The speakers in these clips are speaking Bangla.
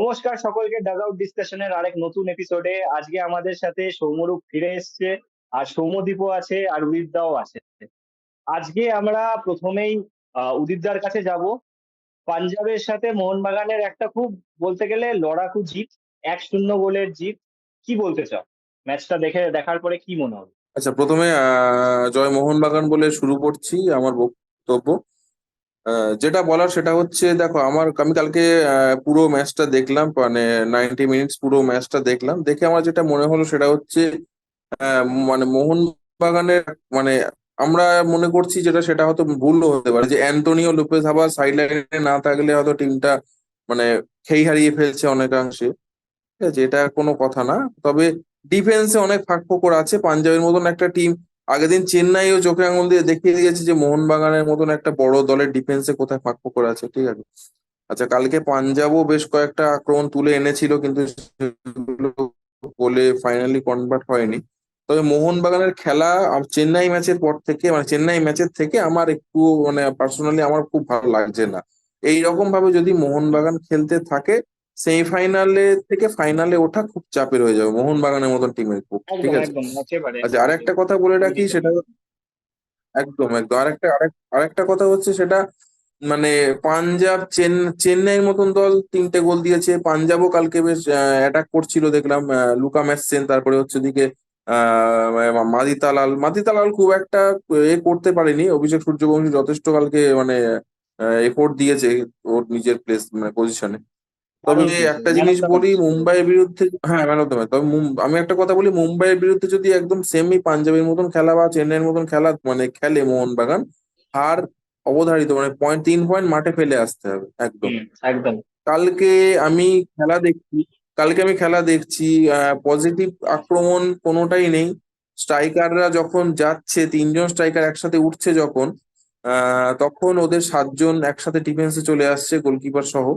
নমস্কার সকলকে, ডাগ আউট ডিসকাশনের আরেক নতুন এপিসোডে আজকে আমাদের সাথে সৌম্যরূপ ফিরে এসেছে। আর সৌম্যদীপও আছে, আর উদিতদাও আছে। আজকে আমরা প্রথমেই উদিতদার কাছে যাব। পাঞ্জাবের সাথে মোহনবাগানের একটা খুব, বলতে গেলে লড়াকু জিত, 1-0 গোলের জিত। কি বলতে চাও? ম্যাচটা দেখার পরে কি মনে হবে? আচ্ছা, প্রথমে জয় মোহনবাগান বলে শুরু করছি আমার বক্তব্য। যেটা বলার সেটা হচ্ছে, দেখো আমি কালকে পুরো ম্যাচটা দেখলাম, মানে 90 মিনিটস পুরো ম্যাচটা দেখলাম। দেখে আমার যেটা মনে হলো সেটা হচ্ছে মানে মোহনবাগানের মানে আমরা মনে করছি যেটা, সেটা হয়তো ভুল হতে পারে, যে অ্যান্টোনিও লোপেজ আবার সাইড লাইনে না থাকলে হয়তো টিমটা মানে খেই হারিয়ে ফেলছে অনেকাংশে। ঠিক আছে, এটা কোনো কথা না। তবে ডিফেন্সে অনেক ফাঁকফোকর আছে। পাঞ্জাবের মতন একটা টিম আগের দিন চেন্নাইও চোখে আঙুল দিয়ে দেখিয়ে দিয়েছে যে মোহনবাগানের মতন একটা বড় দলের ডিফেন্সে কোথায় ফাঁকফোকর আছে। ঠিক আছে। আচ্ছা, কালকে পাঞ্জাবও বেশ কয়েকটা আক্রমণ তুলে এনেছিল, কিন্তু সেগুলো গোলে ফাইনালি কনভার্ট হয়নি। তবে মোহনবাগানের খেলা চেন্নাই ম্যাচের পর থেকে, মানে চেন্নাই ম্যাচের থেকে আমার একটু, মানে পার্সোনালি আমার খুব ভালো লাগছে না। এইরকম ভাবে যদি মোহনবাগান খেলতে থাকে, সেমিফাইনালে থেকে ফাইনালে ওঠা খুব চাপের হয়ে যাবে মোহনবাগানের মতন টিমের পক্ষে। ঠিক একদম আছে। একদম, একেবারে আচ্ছা, একেবারে আরেকটা কথা বলে রাখি সেটা, একদম একদম আরেকটা কথা হচ্ছে সেটা, মানে পাঞ্জাব চেন্নাইয়ের মতন দল 3টে গোল দিয়েছে। পাঞ্জাবও কালকে বেশ অ্যাটাক করছিল দেখলাম। লুকা ম্যাসেন, তারপরে হচ্ছে দিকে মাদিতালাল খুব একটা করতে পারেনি। অভিষেক সূর্যবংশী যথেষ্ট কালকে মানে এফোর্ট দিয়েছে ওর নিজের প্লেস, মানে পজিশনে। তবে দারুণ খেলছে, একটা ম্যান অফ জিনিস দ্য বলি, ম্যাচ। মুম্বাইয়ের বিরুদ্ধে, হ্যাঁ ম্যান অফ দ্য ম্যাচ। তবে আমি একটা কথা বলি, মুম্বাইয়ের বিরুদ্ধে যদি একদম সেমই পাঞ্জাবের মতন খেলা বা চেন্নাইয়ের মতন খেলা মানে খেলে মোহনবাগান, হার অবধারিত। মানে 3 পয়েন্ট মাঠে ফেলে আসতে হবে একদম। একদম। কালকে আমি খেলা দেখছি কালকে আমি খেলা দেখছি, পজিটিভ আক্রমণ কোনোটাই নেই। স্ট্রাইকাররা যখন যাচ্ছে, 3জন স্ট্রাইকার একসাথে উঠছে যখন, তখন ওদের 7জন একসাথে ডিফেন্সে চলে আসছে, গোলকিপার সহ।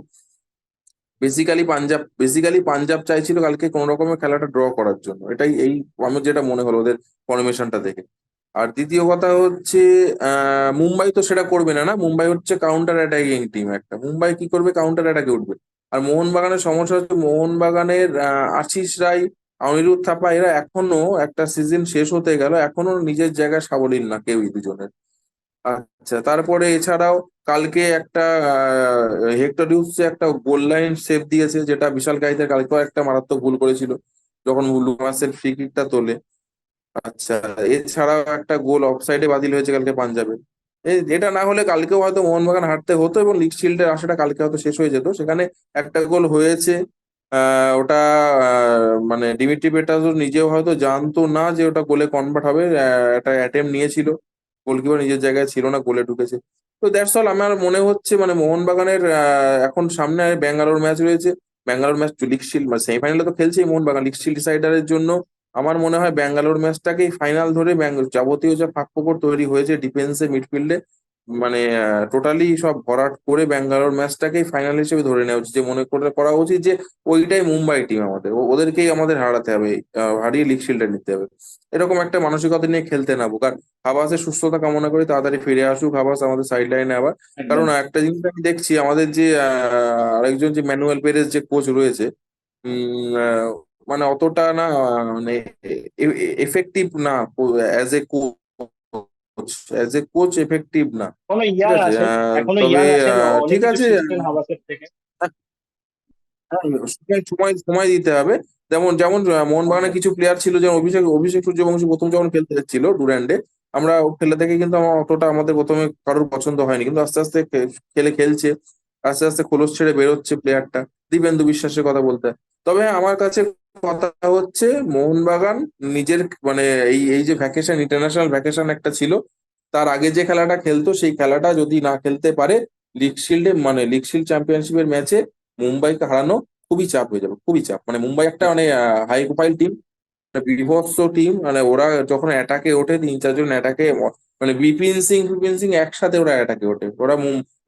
বেসিক্যালি পাঞ্জাব চাইছিল কালকে কোন রকমের খেলাটা ড্র করার জন্য। আমার যেটা মনে হলো ওদের ফরমেশনটা দেখে। আর দ্বিতীয় কথা হচ্ছে, মুম্বাই তো সেটা করবে না। না, মুম্বাই হচ্ছে কাউন্টার অ্যাটাকিং টিম একটা। মুম্বাই কি করবে? কাউন্টার অ্যাটাকে উঠবে। আর মোহনবাগানের সমস্যা হচ্ছে, মোহনবাগানের আশিস রায়, অনিরুদ্ধ থাপা, এরা এখনো, একটা সিজন শেষ হতে গেল, এখনো নিজের জায়গায় সাবলীল না কেউই, দুজনের। আচ্ছা, তারপরে এছাড়াও কালকে একটা হেক্টর ডিউসে একটা গোল লাইন সেভ দিয়েছে, যেটা বিশাল কাইতে কালকেও একটা মারাত্মক ভুল করেছিল যখন লুকাসের ফ্রি কিকটা তোলে। আচ্ছা, এছাড়াও একটা গোল অফসাইডে বাতিল হয়েছে কালকে পাঞ্জাবের। এটা না হলে কালকেও হয়তো মোহনবাগান হারতে হতো এবং লিগ শিল্ডের আশাটা কালকে হয়তো শেষ হয়ে যেত। সেখানে একটা গোল হয়েছে, ওটা মানে ডিমিট্রি পেট্রাজও নিজেও হয়তো জানতো না যে ওটা গোলে কনভার্ট হবে। একটা অ্যাটেম্প নিয়েছিল, গোলকিপার নিজের জায়গায় ছিল না, গোলে ঢুকেছে। তো দ্যাটস অল। আমার মনে হচ্ছে মানে মোহনবাগানের এখন সামনে ব্যাঙ্গালোর ম্যাচ রয়েছে। ব্যাঙ্গালোর ম্যাচ লিগ শিল্ড, মানে সেমিফাইনালে তো খেলছেই মোহনবাগান, লিগ শিল্ড ডিসাইডারের জন্য। আমার মনে হয় ব্যাঙ্গালোর ম্যাচটাকেই ফাইনাল ধরে, যাবতীয় যা ফাঁকফোকর তৈরি হয়েছে ডিফেন্সে, মিডফিল্ডে, মানে টোটালি সব ভরাট করে ব্যাঙ্গালোর ম্যাচটাকেই ফাইনাল হিসেবে ধরে নেওয়া উচিত। যে মনে করে করা উচিত যে ওইটাই মুম্বাই টিম আমাদের, ওদেরকেই আমাদের হারাতে হবে, হারিয়ে লিগ শিল্ডে নিতে হবে। এরকম একটা মানসিকতা নিয়ে খেলতে নামুক। আর হাবাসের সুস্থতা কামনা করি, তাড়াতাড়ি ফিরে আসুক হাবাস আমাদের সাইড লাইনে আবার। একদম। কারণ একটা জিনিস আমি দেখছি, আমাদের যে আরেকজন যে ম্যানুয়েল পেরেজ যে কোচ রয়েছে, উম, আহ, মানে অতটা না, মানে এফেক্টিভ না as a coach. As a coach effective না। এখনো ঠিক ইয়াং আছে। আছেন, এখনো তবে ইয়াং আছেন, অনেক ঠিক কিছু আছে। শিখছেন হাবাসের থেকে। হ্যাঁ, সময় সময় দিতে হবে। যেমন যেমন মোহনবাগানের একদম। কিছু প্লেয়ার ছিল, যেমন অভিষেক অভিষেক সূর্যবংশী প্রথম যখন খেলতে এসেছিল ডুরান্ডে, আমরা ও খেলে দেখে কিন্তু আমার অতটা, আমাদের প্রথমে কারোর পছন্দ হয়নি, কিন্তু আস্তে আস্তে খেলছে। আস্তে আস্তে খোলস ছেড়ে বেরোচ্ছে প্লেয়ারটা। দিবেন্দু বিশ্বাসের কথা বলতে হয়। তবে হ্যাঁ, আমার কাছে কথা হচ্ছে, মোহনবাগান নিজের মানে এই এই যে ভ্যাকেশন, ইন্টারন্যাশনাল ভ্যাকেশন একটা ছিল, তার আগে যে খেলাটা খেলতো সেই খেলাটা যদি না খেলতে পারে, লিগ শিল্ড চ্যাম্পিয়নশিপের ম্যাচে মুম্বাইকে হারানো খুবই চাপ হয়ে যাবে, খুবই চাপ। মানে মুম্বাই একটা মানে হাই প্রোফাইল টিম, বিভৎস টিম। মানে ওরা যখন অ্যাটাকে ওঠে, 3-4 জন অ্যাটাকে, মানে বিপিন সিং একসাথে ওরা অ্যাটাকে ওঠে।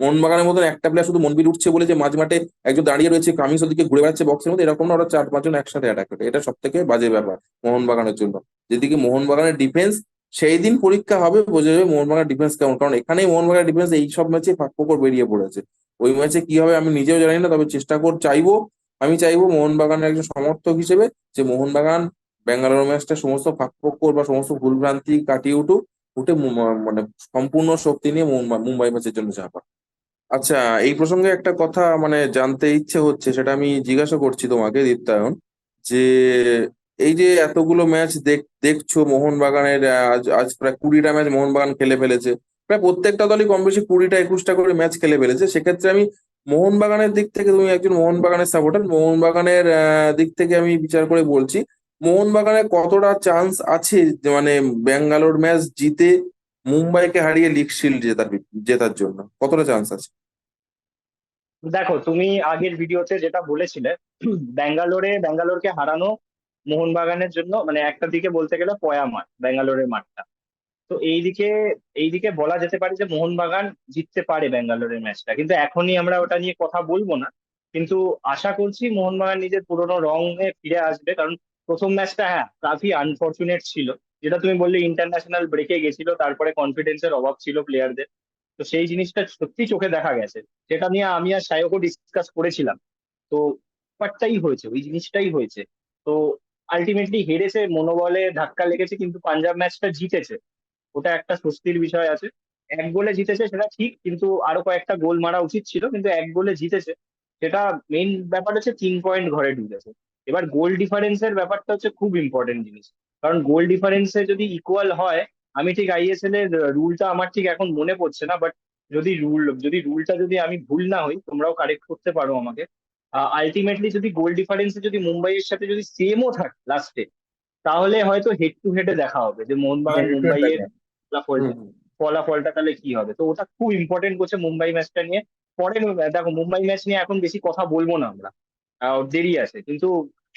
মোহনবাগানের মতন একটা প্লেয়ার শুধু মনবীর উঠছে বলে যে মাঝ মাঠে একজন দাঁড়িয়ে রয়েছে, কামিজ ওদিকে ঘুরে বেড়াচ্ছে বক্সের মধ্যে, এরকম না। ওরা 4-5 জন একসাথে অ্যাটাক ওঠে। এটা সব থেকে বাজে ব্যাপার মোহনবাগানের জন্য। যেদিকে মোহনবাগানের ডিফেন্স, সেই দিন পরীক্ষা হবে, বোঝা যাবে মোহনবাগানের ডিফেন্স কেমন। কারণ এখানেই মোহনবাগানের ডিফেন্স এই সব ম্যাচে ফাঁক ফোকর বেরিয়ে পড়েছে। ওই ম্যাচে কি হবে আমি নিজেও জানি না, তবে চেষ্টা চাইবো আমি চাইবো মোহনবাগানের একজন সমর্থক হিসেবে যে মোহনবাগান ব্যাঙ্গালোর ম্যাচটা সমস্ত ফাঁকফোকর বা সমস্ত ভুলভ্রান্তি কাটিয়ে উঠে মানে সম্পূর্ণ শক্তি নিয়ে মুম্বাই ম্যাচের জন্য চাপা। আচ্ছা, এই প্রসঙ্গে একটা কথা মানে জানতে ইচ্ছে হচ্ছে, সেটা আমি জিজ্ঞাসা করছি তোমাকে দীপ্তায়ন, যে এই যে এতগুলো ম্যাচ দেখছো মোহনবাগানের, আজ আজ প্রায় 20টা ম্যাচ মোহনবাগান খেলে ফেলেছে। প্রায় প্রত্যেকটা দলই কম বেশি 20টা 21টা করে ম্যাচ খেলে ফেলেছে। সেক্ষেত্রে আমি মোহনবাগানের দিক থেকে, তুমি একজন মোহনবাগানের সাপোর্টার, মোহনবাগানের দিক থেকে আমি বিচার করে বলছি, মোহনবাগানের কতটা চান্স আছে যে মানে ব্যাঙ্গালোর ম্যাচ জিতে মুম্বাইকে হারিয়ে লিগ শিল্ড জেতার জন্য কতটা চান্স আছে? দেখো, তুমি আগের ভিডিওতে যেটা বলেছিলে, ব্যাঙ্গালোরকে হারানো মোহনবাগানের জন্য মানে একটা দিকে বলতে গেলে পয়া মাঠ, ব্যাঙ্গালোরের মাঠটা। তো এইদিকে বলা যেতে পারে যে মোহনবাগান জিততে পারে ব্যাঙ্গালোরের ম্যাচটা, কিন্তু এখনই আমরা ওটা নিয়ে কথা বলবো না। কিন্তু আশা করছি মোহনবাগান নিজের পুরোনো রঙে ফিরে আসবে, কারণ প্রথম ম্যাচটা হ্যাঁ কাফি আনফরচুনেট ছিল। যেটা তুমি বললে ইন্টারন্যাশনাল ব্রেকে গেছিল, তারপরে কনফিডেন্সের অভাব ছিল প্লেয়ারদের। তো সেই জিনিসটা সত্যি চোখে দেখা গেছে, সেটা নিয়ে আমি আর সায়কও ডিসকাস করেছিলাম। তো ব্যাপারটাই হয়েছে, ওই জিনিসটাই হয়েছে। তো আলটিমেটলি হেরেছে, মনোবলে ধাক্কা লেগেছে, কিন্তু পাঞ্জাব ম্যাচটা জিতেছে, ওটা একটা স্বস্তির বিষয় আছে। 1 গোলে জিতেছে সেটা ঠিক, কিন্তু আরো কয়েকটা গোল মারা উচিত ছিল, কিন্তু 1 গোলে জিতেছে। সেটা মেইন ব্যাপার হচ্ছে 3 পয়েন্ট ঘরে ঢুকেছে। এবার গোল ডিফারেন্সের ব্যাপারটা হচ্ছে খুব ইম্পর্টেন্ট জিনিস, কারণ গোল ডিফারেন্সে যদি ইকুয়াল হয়, আমি ঠিক আইএসএল এর রুলটা আমার ঠিক এখন মনে পড়ছে না, বাট যদি রুলটা যদি আমি ভুল না হই, তোমরাও কারেক্ট করতে পারো আমাকে। আলটিমেটলি যদি গোল ডিফারেন্সে যদি মুম্বাইয়ের সাথে যদি সেমও থাকে লাস্টে, তাহলে হয়তো হেড টু হেডে দেখা হবে যে হ্যাঁ, মোহনবাগান রিটার্ন মুম্বাইয়ের দেখা। হুম ফলাফলটা হুম। ফলাফলটা তাহলে কি হবে। তো ওটা খুব ইম্পর্টেন্ট করছে মুম্বাই ম্যাচটা নিয়ে। পরে দেখো, মুম্বাই ম্যাচ নিয়ে এখন বেশি কথা বলবো না আমরা, দেরি আছে। কিন্তু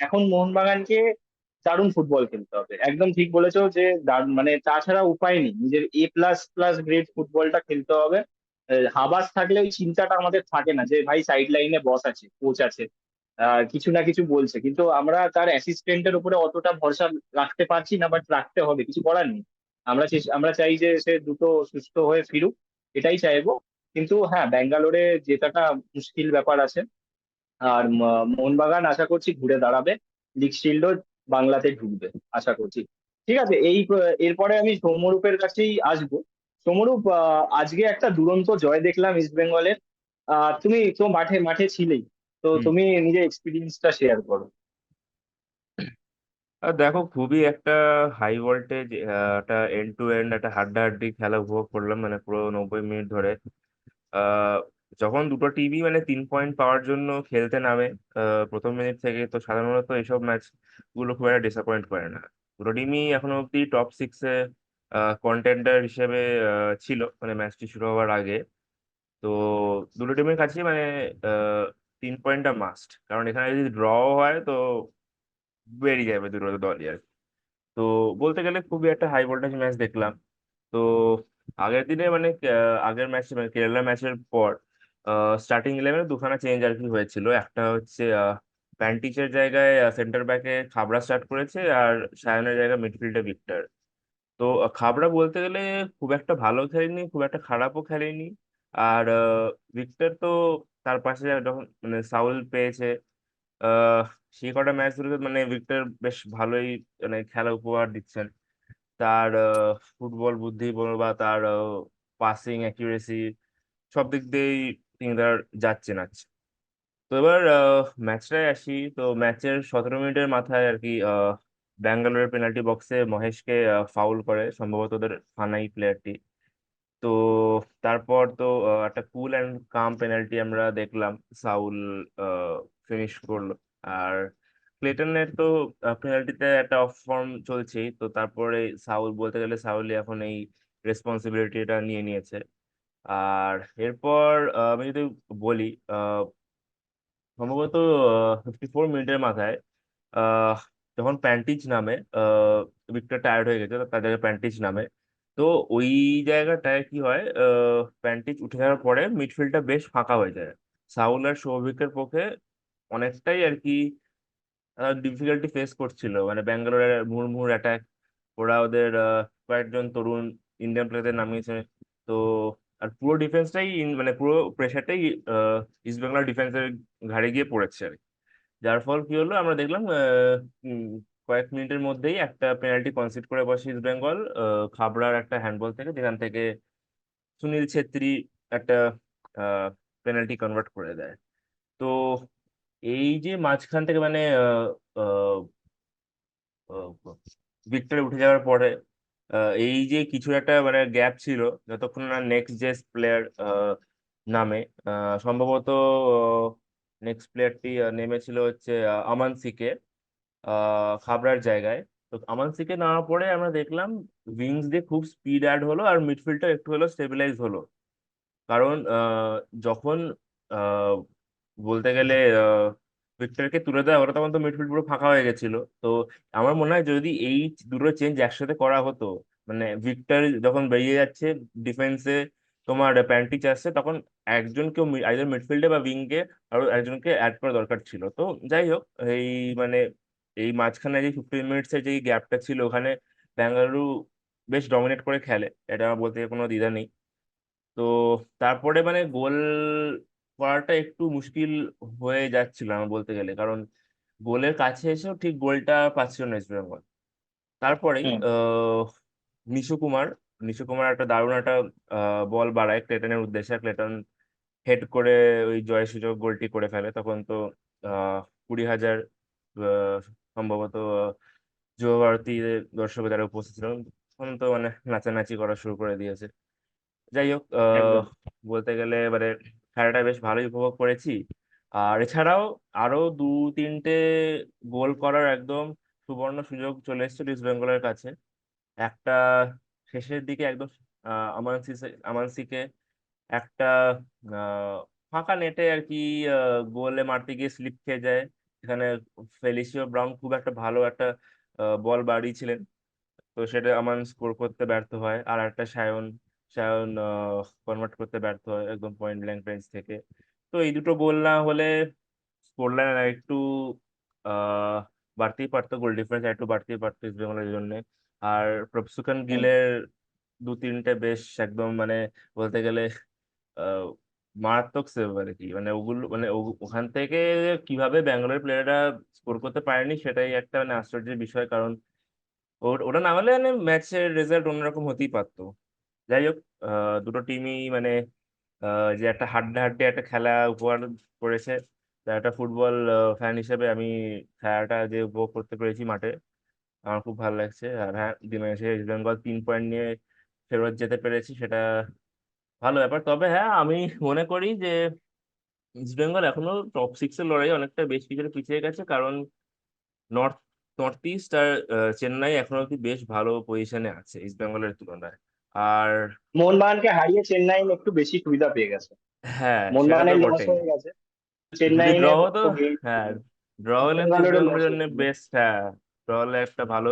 এখন মোহনবাগানকে দারুণ ফুটবল খেলতে হবে, একদম ঠিক বলেছো যে মানে তাছাড়া উপায় নেই, নিজের প্লাস প্লাস গ্রেড ফুটবলটা খেলতে হবে। হাবাস থাকলে ওই চিন্তাটা আমাদের থাকে না যে ভাই সাইড লাইনে বস আছে, কোচ আছে, কিছু না কিছু বলছে, কিন্তু আমরা তার অ্যাসিস্ট্যান্টের উপরে অতটা ভরসা রাখতে পারছি না, বাট রাখতে হবে, কিছু করার নেই। আমরা চাই যে সে দ্রুত সুস্থ হয়ে ফিরুক, এটাই চাইবো। কিন্তু হ্যাঁ, ব্যাঙ্গালোরে জেতাটা মুশকিল ব্যাপার আছে। আর মোহনবাগান আশা করছি ঘুরে দাঁড়াবে, লিগ শিল্ডও বাংলাতে ঢুকবে আশা করছি। ঠিক আছে, এরপরে আমি সৌম্যরূপের কাছেই আসবো। সৌম্যরূপ, আজকে একটা দুরন্ত জয় দেখলাম ইস্ট বেঙ্গলের। তুমি তো মাঠে মাঠে ছিলেই, তো হুম। তুমি নিজের এক্সপিরিয়েন্সটা শেয়ার করো। আর দেখো, খুবই একটা হাই ভোল্টেজ, একটা এন্ড টু এন্ড একটা হাড্ডাহাড্ডি খেলা উপভোগ করলাম, মানে পুরো 90 মিনিট ধরে। আহ, যখন দুটো টিমই মানে 3 পয়েন্ট পাওয়ার জন্য খেলতে নামে প্রথম মিনিট থেকে, তো সাধারণত এইসব ম্যাচ গুলো খুব একটা ডিসঅ্যাপয়েন্ট করে না। দুটো টিমই এখনো অব্দি টপ 6-এ কন্টেন্ডার হিসেবে ছিল মানে ম্যাচটি শুরু হওয়ার আগে। তো দুটো টিমের কাছে মানে 3 পয়েন্টটা মাস্ট, কারণ এখানে যদি ড্র হয় তো বেরিয়ে যাবে দুটো দলই আর কি। তো বলতে গেলে খুবই একটা হাই ভোল্টেজ ম্যাচ দেখলাম। তো আগের দিনে মানে আগের ম্যাচ মানে কেরালা ম্যাচের পর স্টার্টিং ইলেভেনে দুখানা চেঞ্জ আর কি হয়েছিল। একটা হচ্ছে প্যান্টিচের জায়গায় সেন্টার ব্যাকে খাবড়া স্টার্ট করেছে, আর সায়নের জায়গায় মিডফিল্ডে ভিক্টর। তো খাবড়া বলতে গেলে খুব একটা ভালো খেলেনি, খুব একটা খারাপও খেলেনি। আর ভিক্টর তো তার পাশে যখন মানে সাউল পেয়েছে, আহ সেই কটা ম্যাচ ধরে মানে ভিক্টর বেশ ভালোই মানে খেলা উপহার দিচ্ছেন। তার ফুটবল বুদ্ধি বলো বা তার পাসিং অ্যাকিউরেসি, সব দিক দিয়েই তিনি তার যাচ্ছেন আছে। তো এবার ম্যাচটায় আসি। তো ম্যাচের 17 মিনিটের মাথায় আর কি ব্যাঙ্গালোরের পেনাল্টি বক্সে মহেশকে ফাউল করে সম্ভবত ওদের ফানাই প্লেয়ারটি। তো তারপর তো একটা কুল অ্যান্ড কাম পেনাল্টি আমরা দেখলাম, সাউল ফিনিশ করলো। আর ক্লেটনের তো পেনাল্টিতে একটা অফ ফর্ম চলছেই, তো তারপরে সাউল বলতে গেলে সাউলই এখন এই রেসপন্সিবিলিটিটা নিয়ে নিয়েছে। আর এরপর আমি যদি বলি, সম্ভবত 54 মিনিটের মাথায় আহ, যখন প্যান্টিচ নামে, ভিক্টর টায়ার্ড হয়ে গেছে, তো তার জায়গায় প্যান্টিচ নামে। তো ওই জায়গাটায় কি হয়, প্যান্টিচ উঠে যাওয়ার পরে মিডফিল্ডটা বেশ ফাঁকা হয়ে যায়। সাউল আর সৌভিকের পক্ষে অনেকটাই আর কি ডিফিকাল্টি ফেস করছিল, মানে ব্যাঙ্গালোরের মুহুর্মুহু অ্যাটাক। ওরা ওদের কয়েকজন তরুণ ইন্ডিয়ান প্লেয়ারদের নামিয়েছে। তো আর পুরো ডিফেন্সটাই মানে পুরো প্রেশারটাই ইস্ট বেঙ্গল ডিফেন্সের ঘাড়ে গিয়ে পড়েছে আর কি। যার ফল কি হলো, আমরা দেখলাম কয়েক মিনিটের মধ্যেই একটা পেনাল্টি কনসিড করে বসে ইস্ট বেঙ্গল, খাবড়ার একটা হ্যান্ডবল থেকে, যেখান থেকে সুনীল ছেত্রী একটা পেনাল্টি কনভার্ট করে দেয়। তো এই যে মাঝখান থেকে মানে ভিক্টরে উঠে যাওয়ার পরে এই যে কিছু একটা মানে গ্যাপ ছিল, যতক্ষণ না নেক্সট যে প্লেয়ার নামে, সম্ভবত নেক্সট প্লেয়ারটি নেমেছিল হচ্ছে আমান সিকে খাবড়ার জায়গায়। তো আমান সিকে নামার পরে আমরা দেখলাম উইংস দিয়ে খুব স্পিড অ্যাড হলো, আর মিডফিল্ডটা একটু হলো স্টেবিলাইজ হলো। কারণ যখন আহ, বলতে গেলে ভিক্টরকে তুলে দেওয়া ওরা, তখন তো মিডফিল্ড পুরো ফাঁকা হয়ে গেছিল। তো আমার মনে হয় যদি এই দুটো চেঞ্জ একসাথে করা হতো, মানে ভিক্টর যখন বেরিয়ে যাচ্ছে ডিফেন্সে, তোমার প্যান্টিচ আসছে, তখন একজনকেও আইদার মিডফিল্ডে বা উইঙ্গে আরো একজনকে অ্যাড করা দরকার ছিল। তো যাই হোক, এই মানে এই মাঝখানে যে 15 মিনিটস এর যে গ্যাপটা ছিল, ওখানে বেঙ্গালুরু বেশ ডমিনেট করে খেলে, এটা আমার বলতে কোনো দ্বিধা নেই। তো তারপরে মানে গোল করাটা একটু মুশকিল হয়ে যাচ্ছিল আমার বলতে গেলে, কারণ গোলের কাছে এসেও ঠিক গোলটা পাচ্ছিল না ইস্ট বেঙ্গল। তারপরেই হুম। নিশু কুমার নিশু কুমার একটা দারুণ একটা বল বাড়ায় ক্লেটনের উদ্দেশ্যে, ক্লেটন হেড করে ওই জয়সূচক গোলটি করে ফেলে। তখন তো 20,000 সম্ভবত যুব ভারতী দর্শক যারা উপস্থিত ছিল, তখন তো মানে নাচানাচি করা শুরু করে দিয়েছে। যাই হোক, একদম। বলতে গেলে এবারে খেলাটা বেশ ভালোই উপভোগ করেছি। আর এছাড়াও আরো দু তিনটে গোল করার একদম সুবর্ণ সুযোগ চলে এসেছিল ইস্ট বেঙ্গলের কাছে। একটা শেষের দিকে একদম আমানসিকে একটা আহ, ফাঁকা নেটে আর কি গোলে মারতে গিয়ে স্লিপ খেয়ে যায়। এখানে ফেলিসিও ব্রাউন খুব একটা ভালো একটা বল বাড়িয়েছিলেন, তো সেটা আমান স্কোর করতে ব্যর্থ হয়। আর একটা সায়ন সায়ন কনভার্ট করতে ব্যর্থ হয় একদম পয়েন্ট ব্ল্যাঙ্ক রেঞ্জ থেকে। তো এই দুটো গোল না হলে স্কোর লাইন একটু আহ বাড়তেই পারতো, গোল ডিফারেন্স একটু বাড়তেই পারতো ইস্ট বেঙ্গলের জন্য। আর প্রভসুখান হুম। গিলের দু তিনটে বেশ একদম মানে বলতে গেলে আহ, মারাত্মক সেভ আর কি, মানে ওগুলো মানে ওখান থেকে কিভাবে ব্যাঙ্গালোর প্লেয়াররা স্কোর করতে পারেনি সেটাই একটা মানে আশ্চর্যের বিষয়। কারণ ওটা না হলে মানে ম্যাচের রেজাল্ট অন্যরকম হতেই পারতো। যাই হোক, দুটো টিমই মানে যে একটা হাড্ডাহাড্ডি একটা খেলা উপহার করেছে, তা একটা ফুটবল ফ্যান হিসেবে আমি খেলাটা যে উপভোগ করতে পেরেছি মাঠে, আমার খুব ভালো লাগছে। আর হ্যাঁ, দিনে এসে ইস্ট বেঙ্গল 3 পয়েন্ট নিয়ে ফেরত যেতে পেরেছি, সেটা ভালো ব্যাপার। তবে হ্যাঁ, আমি মনে করি যে ইস্ট বেঙ্গল এখনো টপ 6 এর লড়াই অনেকটা বেশ কিছুটা পিছিয়ে গেছে, কারণ নর্থ নর্থ ইস্ট আর চেন্নাই এখনো অব্দি বেশ ভালো পজিশনে আছে ইস্ট বেঙ্গলের তুলনায়। আর মোহনবাগানকে হারিয়ে চেন্নাই একটু বেশি সুবিধা পেয়ে গেছে। হ্যাঁ, সেটা তো মোহনবাগানের লস বটেই। হয়ে গেছে, যদি ড্র চেন্নাইনের হতো, তো গেইন। হ্যাঁ, ড্র ইস্ট হলে তো ইস্ট বেঙ্গলেরও বেঙ্গলের লস জন্য হয়েছিল। বেস্ট। হ্যাঁ, ড্র হলে একটা ভালো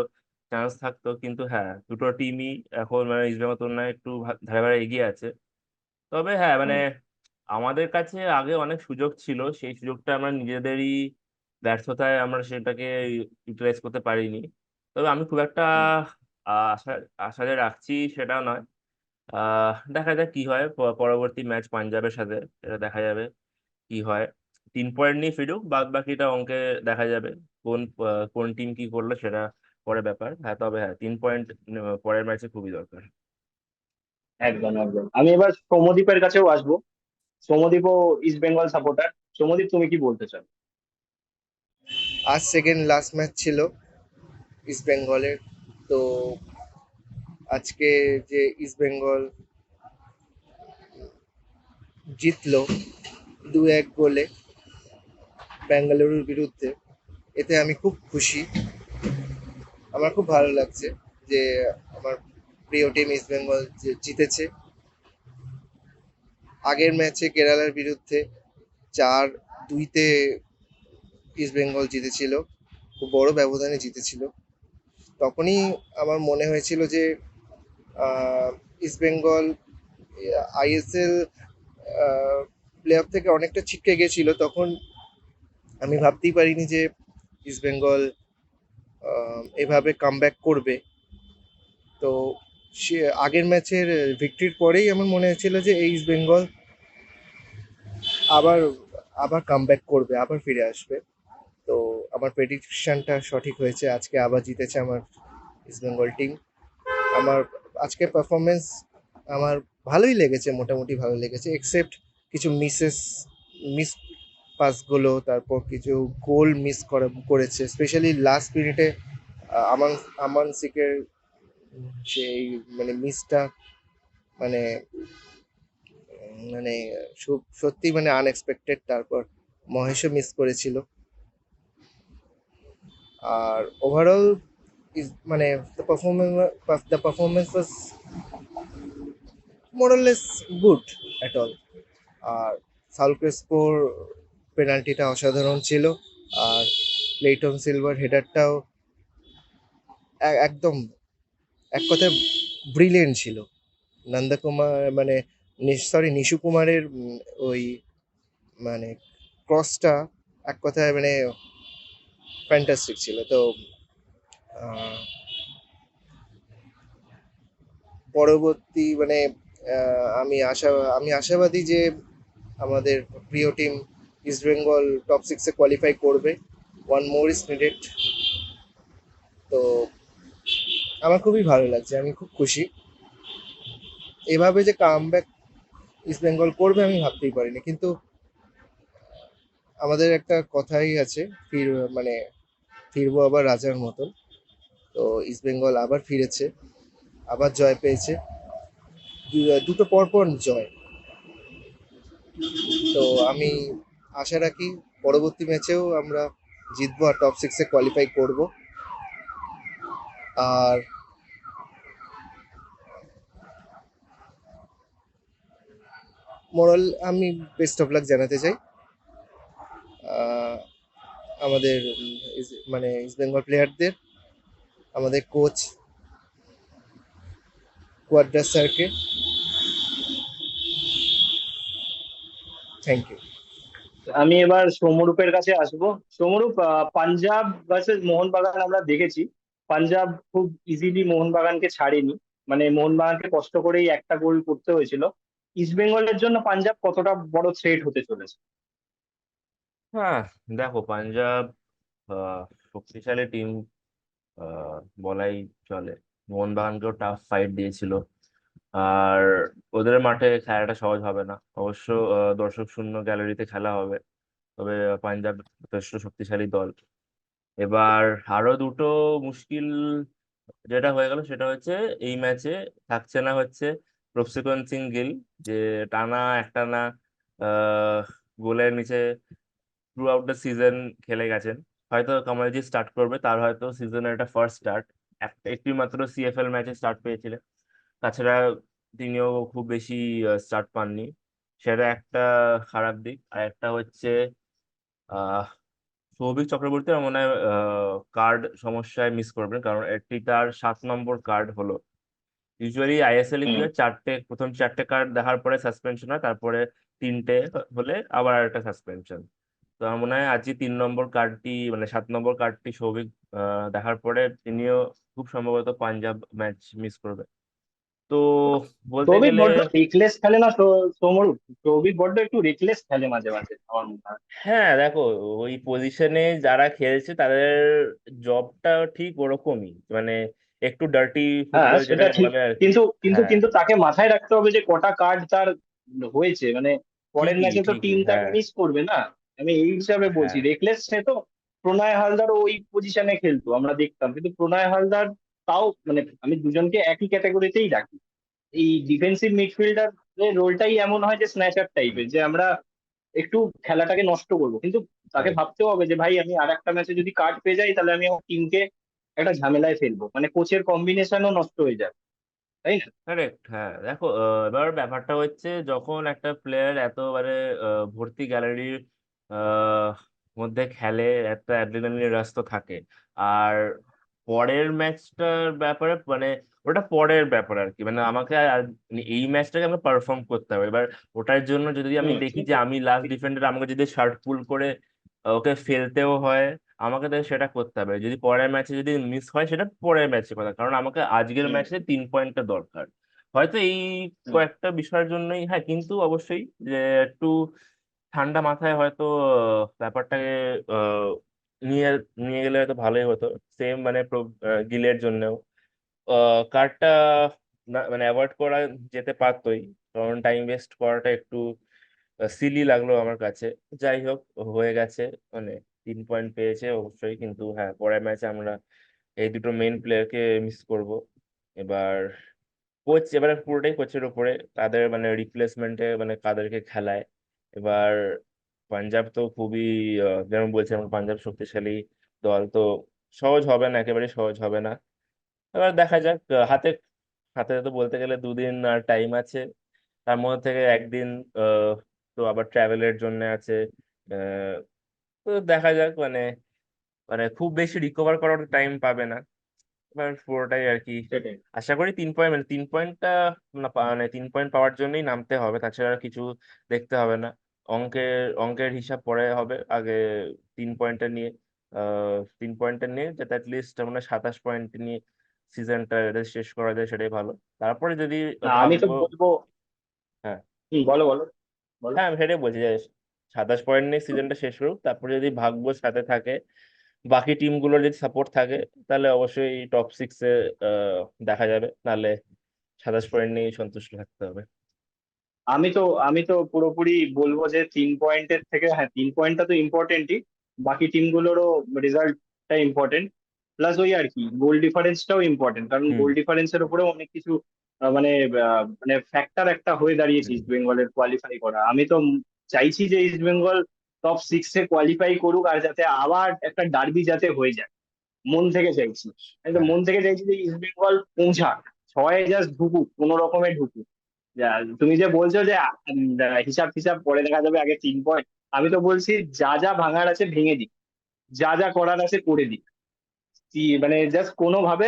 চান্স থাকতো, কিন্তু হ্যাঁ, দুটো টিমই এখন মানে ইস্ট বেঙ্গল তুলনায় একটু ধারে ধারে এগিয়ে আছে। তবে হ্যাঁ মানে হুম। আমাদের কাছে আগে অনেক সুযোগ ছিল, সেই সুযোগটা আমরা নিজেদেরই ব্যর্থতায় আমরা সেটাকে ইউটিলাইজ করতে পারিনি। তবে আমি খুব একটা হুম। আশা আশা যে রাখছি সেটা নয়। দেখা যাক কি হয় পরবর্তী ম্যাচ পাঞ্জাবের সাথে, এটা দেখা যাবে কি হয়। 3 পয়েন্ট নিয়ে ফিরুক, বাদ বাকিটা অঙ্কে দেখা যাবে কোন টিম কি করলো সেটা পরে ব্যাপার। হ্যাঁ, তবে হ্যাঁ, 3 পয়েন্ট পরের ম্যাচে খুবই দরকার। একদম একদম। আমি এবার সৌম্যদীপের কাছেও আসবো। সৌম্যদীপও ইস্ট বেঙ্গল সাপোর্টার। সৌম্যদীপ, তুমি কি বলতে চাও? আজ সেকেন্ড লাস্ট ম্যাচ ছিল ইস্ট বেঙ্গলের। তো আজকে যে ইস্ট বেঙ্গল জিতলো 2-1 গোলে বেঙ্গালুরুর বিরুদ্ধে, এতে আমি খুব খুশি। আমার খুব ভালো লাগছে যে আমার প্রিয় টিম ইস্ট বেঙ্গল জিতেছে। আগের ম্যাচে কেরালার বিরুদ্ধে 4-2-তে ইস্ট বেঙ্গল জিতেছিল, খুব বড় ব্যবধানে জিতেছিল। তখনই আমার মনে হয়েছিল যে east Bengal ISL play of থেকে অনেকটা ছিটকে গেছিল। তখন আমি ভাবতেই পারিনি যে ইস্ট বেঙ্গল এভাবে কামব্যাক করবে। তো সে আগের ম্যাচের ভিক্টরির পরেই আমার মনে হয়েছিল যে এই ইস্ট বেঙ্গল আবার আবার কামব্যাক করবে, আবার ফিরে আসবে। আমার প্রেডিকশনটা সঠিক হয়েছে, আজকে আবার জিতেছে আমার ইস্ট বেঙ্গল টিম। আমার আজকের পারফরমেন্স আমার ভালোই লেগেছে, মোটামুটি ভালো লেগেছে, এক্সেপ্ট কিছু মিস পাসগুলো, তারপর কিছু গোল মিস করেছে, স্পেশালি লাস্ট মিনিটে আমান আমান সিকের সেই মানে মিসটা, মানে মানে সত্যি মানে আনএক্সপেক্টেড। তারপর মহেশও মিস করেছিল। আর ওভারঅল মানে the performance was more or less good at all. আর সাউল ক্রেসপোর পেনাল্টিটা অসাধারণ ছিল। আর ক্লেইটন সিলভার হেডারটাও একদম এক কথায় ব্রিলিয়েন্ট ছিল। নন্দকুমার মানে নিশু কুমারের ওই মানে ক্রসটা এক কথায় মানে ফ্যান্টাস্টিক ছিল। তো আহ, পরবর্তী মানে আমি আশাবাদী যে আমাদের প্রিয় টিম ইস্ট বেঙ্গল টপ সিক্সে কোয়ালিফাই করবে। One more is needed. তো আমার খুবই ভালো লাগছে, আমি খুব খুশি। এভাবে যে কামব্যাক ইস্ট বেঙ্গল করবে আমি ভাবতেই পারিনি, কিন্তু আমাদের একটা কথাই আছে, মানে ফিরবো আবার রাজার মতন। তো ইস্ট বেঙ্গল আবার ফিরেছে, আবার জয় পেয়েছে, দুটো পরপর জয়। তো আমি আশা রাখি পরবর্তী ম্যাচেও আমরা জিতবো আর টপ সিক্সে কোয়ালিফাই করব। আর মোরাল আমি বেস্ট অফ লাক জানাতে চাই আমাদের মানে ইস্ট বেঙ্গল প্লেয়ারদের, আমাদের কোচ কোয়াড্রাস স্যারকে। Thank you. আমি এবার সৌম্যরূপের কাছে আসবো। সৌম্যরূপ, পাঞ্জাব ভার্সেস মোহনবাগান আমরা দেখেছি। পাঞ্জাব খুব ইজিলি মোহনবাগানকে ছাড়েনি, মানে মোহনবাগানকে কষ্ট করেই একটা গোল করতে হয়েছিল। ইস্ট বেঙ্গলের জন্য পাঞ্জাব কতটা বড় থ্রেট হতে চলেছে? হ্যাঁ, দেখো পাঞ্জাব আহ, শক্তিশালী টিম বলাই চলে। মোহনবাগানকেও টাফ ফাইট দিয়েছিল। আর ওদের মাঠে খেলাটা সহজ হবে না অবশ্য। দর্শক শূন্য গ্যালারিতে খেলা হবে, তবে পাঞ্জাব যথেষ্ট শক্তিশালী দল। এবার আরো দুটো মুশকিল যেটা হয়ে গেল সেটা হচ্ছে এই ম্যাচে থাকছে না হচ্ছে প্রফসিকন সিং গিল, যে একটানা আহ গোলের নিচে থ্রু আউট দ্য সিজন খেলে গেছেন। হয়তো কামালজি স্টার্ট করবে, তার হয়তো সিজনের একটা ফার্স্ট স্টার্ট। একটি মাত্র সিএফএল ম্যাচে স্টার্ট পেয়েছিলেন, তাছাড়া তিনিও খুব বেশি স্টার্ট পাননি। সেটা একটা খারাপ দিক। আর একটা হচ্ছে আহ সৌভিক চক্রবর্তী আমার মনে হয় কার্ড সমস্যায় মিস করবেন, কারণ এটি তার 7 নম্বর কার্ড হলো। ইউজুয়ালি আইএসএল এ কি হুম। হয়, প্রথম চারটে কার্ড দেখার পরে সাসপেনশন হয়, তারপরে তিনটে হলে আবার একটা সাসপেনশন। তো আমার মনে হয় আজকে 3 নম্বর কার্ডটি মানে 7 নম্বর কার্ডটি সৌভিক দেখার পরে তিনিও খুব সম্ভবত পাঞ্জাব ম্যাচ মিস করবে। তো বলতে সৌভিক গেলে বড্ড রেকলেস খেলে না সৌম্যরূপ? সৌভিক বড্ড একটু রেকলেস খেলে মাঝে মাঝে আমার মনে হয়। হ্যাঁ, দেখো ওই পজিশনে যারা খেলছে তাদের জবটা ঠিক ওরকমই, মানে একটু ডার্টি হ্যাঁ, ফুটবল সেটা যেটাকে ঠিক। বলে আর কি। কিন্তু কিন্তু হ্যাঁ, কিন্তু তাকে মাথায় রাখতে হবে যে কটা কার্ড তার হয়েছে, মানে পরের ঠিকই ম্যাচে তো ঠিকই, টিম তাকে হ্যাঁ মিস করবে না। আমি এই হিসাবে বলছি হ্যাঁ রেকলেস। সে তো প্রণয় হালদারও ওই পজিশনে খেলতো, আমরা দেখতাম, কিন্তু প্রণয় হালদার তাও মানে আমি দুজনকে একই ক্যাটাগরিতেই রাখি। এই ডিফেন্সিভ মিডফিল্ডার রোলটাই এমন হয় যে স্ন্যাচার টাইপের, যে আমরা একটু খেলাটাকে নষ্ট করবো, কিন্তু তাকে কারেক্ট ভাবতে হবে যে ভাই আমি আর একটা ম্যাচে যদি কার্ড পেয়ে যাই তাহলে আমি আমার টিমকে একটা ঝামেলায় ফেলবো, মানে কোচের কম্বিনেশনও নষ্ট হয়ে যাবে, তাই না? কারেক্ট। হ্যাঁ, দেখো এবার ব্যাপারটা হচ্ছে যখন একটা প্লেয়ার এতবারে ভর্তি গ্যালারির মধ্যে খেলে, একটা অ্যাড্রিনালিন রাশ তো থাকে। আর পরের ম্যাচটার ব্যাপারে মানে ওটা পরের ব্যাপার আর কি, মানে আমাকে মানে এই ম্যাচটাকে আমাকে পারফর্ম করতে হবে। এবার ওটার জন্য যদি আমি দেখি যে সেটাই। আমি লাস্ট ডিফেন্ডার, আমাকে যদি শার্ট পুল করে ওকে ফেলতেও হয়, আমাকে তো সেটা করতে হবে। যদি পরের ম্যাচে যদি মিস হয় সেটা পরের ম্যাচের কথা, কারণ আমাকে আজকের হুম, ম্যাচে 3 পয়েন্টটা দরকার। হয়তো এই হুম। কয়েকটা বিষয়ের জন্যই, হ্যাঁ, কিন্তু অবশ্যই যে একটু ঠান্ডা মাথায় হয়তো ব্যাপারটাকে নিয়ে নিয়ে গেলে হয়তো ভালোই হতো। সেম মানে গিলের জন্যও কার্ডটা না মানে অ্যাভয়েড করা যেতে পারতোই, কারণ টাইম ওয়েস্ট করাটা একটু সিলি লাগলো আমার কাছে। যাই হোক, হয়ে গেছে। মানে 3 পয়েন্ট পেয়েছে অবশ্যই, কিন্তু হ্যাঁ পরের ম্যাচে আমরা এই দুটো মেইন প্লেয়ারকে মিস করব। এবার কোচ এবারে পুরোটাই কোচের উপরে, তাদের মানে রিপ্লেসমেন্টে মানে কাদেরকে খেলায়। এবার পাঞ্জাব তো খুবই যেমন বলছিলাম, পাঞ্জাব শক্তিশালী দল তো, সহজ হবে না, একেবারে সহজ হবে না। এবার দেখা যাক, হাতে হাতে তো বলতে গেলে 2 দিন আর টাইম আছে, তার মধ্যে থেকে একদিন আহ, তো আবার ট্রাভেলের জন্য আছে। আহ, তো দেখা যাক, মানে মানে খুব বেশি রিকভার করার টাইম পাবে না। এবার পুরোটাই আর কি, সেটাই। আশা করি 3 পয়েন্ট মানে 3 পয়েন্টটা না মানে 3 পয়েন্ট পাওয়ার জন্যই নামতে হবে, তাছাড়া আর কিছু দেখতে হবে না। অঙ্কের হিসাব পরে হবে, আগে 3 পয়েন্টটা নিয়ে 3 পয়েন্টটা নিয়ে যাতে অ্যাটলিস্ট আমরা 27 পয়েন্ট নিয়ে সিজনটা শেষ করা যায়, সেটাই ভালো। তারপরে যদি না আমি তো ভাগ্য, বলবো। হ্যাঁ বলো বলো বলো। হ্যাঁ আমি সেটাই বলছি যে 27 পয়েন্ট নিয়ে সিজনটা শেষ করুক, তারপরে যদি ভাগ্য সাথে থাকে, বাকি টিমগুলোর যদি সাপোর্ট থাকে, তাহলে অবশ্যই টপ 6-এ দেখা যাবে, নাহলে 27 পয়েন্ট নিয়ে সন্তুষ্ট থাকতে হবে। আমি তো পুরোপুরি বলবো যে 3 পয়েন্টের থেকে, হ্যাঁ 3 পয়েন্টটা তো ইম্পর্টেন্টই, বাকি টিমগুলোরও রেজাল্টটা ইম্পর্টেন্ট। প্লাস ওই আর কি গোল ডিফারেন্সটাও ইম্পর্টেন্ট, কারণ হুম। গোল ডিফারেন্সের উপরেও অনেক কিছু মানে ফ্যাক্টর একটা হয়ে দাঁড়িয়েছে হুম। ইস্ট বেঙ্গলের কোয়ালিফাই করা। আমি তো চাইছি যে ইস্ট বেঙ্গল টপ 6-এ কোয়ালিফাই করুক, আর যাতে আবার একটা ডার্বি যাতে হয়ে যায়, মন থেকে চাইছি। আমি তো হ্যাঁ। মন থেকে চাইছি যে ইস্ট বেঙ্গল পৌঁছাক, সবাই জাস্ট ঢুকুক, কোনো রকমে ঢুকুক। তুমি যে বলছো যে হিসাব টিসাব পরে দেখা যাবে, আগে 3 পয়েন্ট, আমি তো বলছি যা যা ভাঙার আছে ভেঙে দিক, যা যা করার আছে করে দিক, মানে জাস্ট কোনোভাবে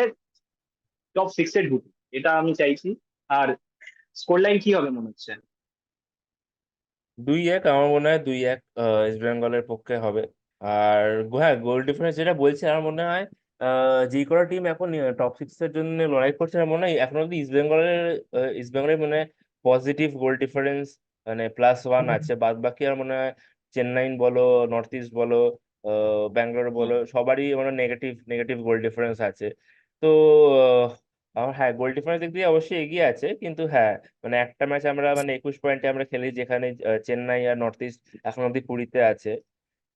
টপ 6-এ ঢুকুক, এটা আমি চাইছি। আর স্কোর লাইন কি হবে মনে হচ্ছে? 2-1 আমার মনে হয়, 2-1 ইস্ট বেঙ্গলের পক্ষে হবে। আর হ্যাঁ, গোল ডিফারেন্স যেটা বলছি, আমার মনে হয় যে কটা টিম এখন টপ 6-এর জন্য লড়াই করছে, আমার মনে হয় এখন অব্দি ইস্ট বেঙ্গলের মানে পজিটিভ গোল ডিফারেন্স মানে +1 আছে। বাদ বাকি আর মনে হয় চেন্নাই বলো, নর্থ ইস্ট বলো, ব্যাঙ্গালোর বলো, সবারই মানে নেগেটিভ নেগেটিভ গোল ডিফারেন্স আছে। তো আমার হ্যাঁ গোল ডিফারেন্স দিক দিয়ে অবশ্যই এগিয়ে আছে, কিন্তু হ্যাঁ মানে একটা ম্যাচ আমরা মানে 21 পয়েন্টে আমরা খেলি, যেখানে চেন্নাই আর নর্থ ইস্ট এখন অব্দি 20-তে আছে।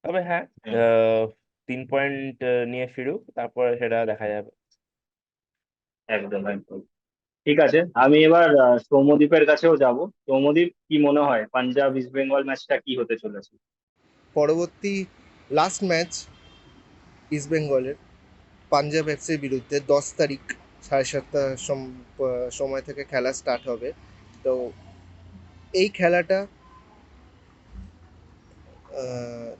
তবে হ্যাঁ, হ্যাঁ, 3 পয়েন্ট নিয়ে ফিরুক, তারপরে সেটা দেখা যাবে। একদম একদম। ঠিক আছে, আমি এবার সৌম্যদীপের কাছেও যাব। সৌম্যদীপ, কি মনে হয় পাঞ্জাব ইস্ট বেঙ্গল ম্যাচটা কি হতে চলেছে? পরবর্তী লাস্ট ম্যাচ ইস্ট বেঙ্গলের পাঞ্জাব এফসির বিরুদ্ধে 10 তারিখ 7:30 সময় থেকে খেলা স্টার্ট হবে। তো এই খেলাটা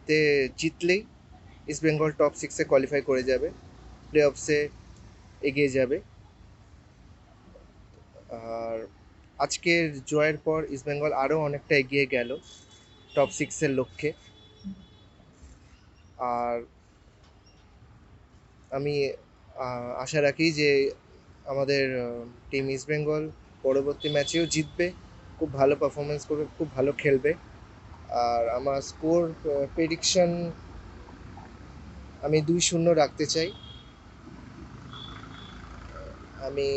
তে জিতলেই ইস্ট বেঙ্গল টপ 6-এ কোয়ালিফাই করে যাবে, প্লে অফসে এগিয়ে যাবে। আর আজকের জয়ের পর ইস্ট বেঙ্গল আরও অনেকটা এগিয়ে গেল টপ 6-এর লক্ষ্যে। আর আমি আশা রাখি যে আমাদের টিম ইস্ট বেঙ্গল পরবর্তী ম্যাচেও জিতবে, খুব ভালো পারফরমেন্স করবে, খুব ভালো খেলবে। আর আমার স্কোর প্রেডিকশন আমি 2-0 রাখতে চাই। আমি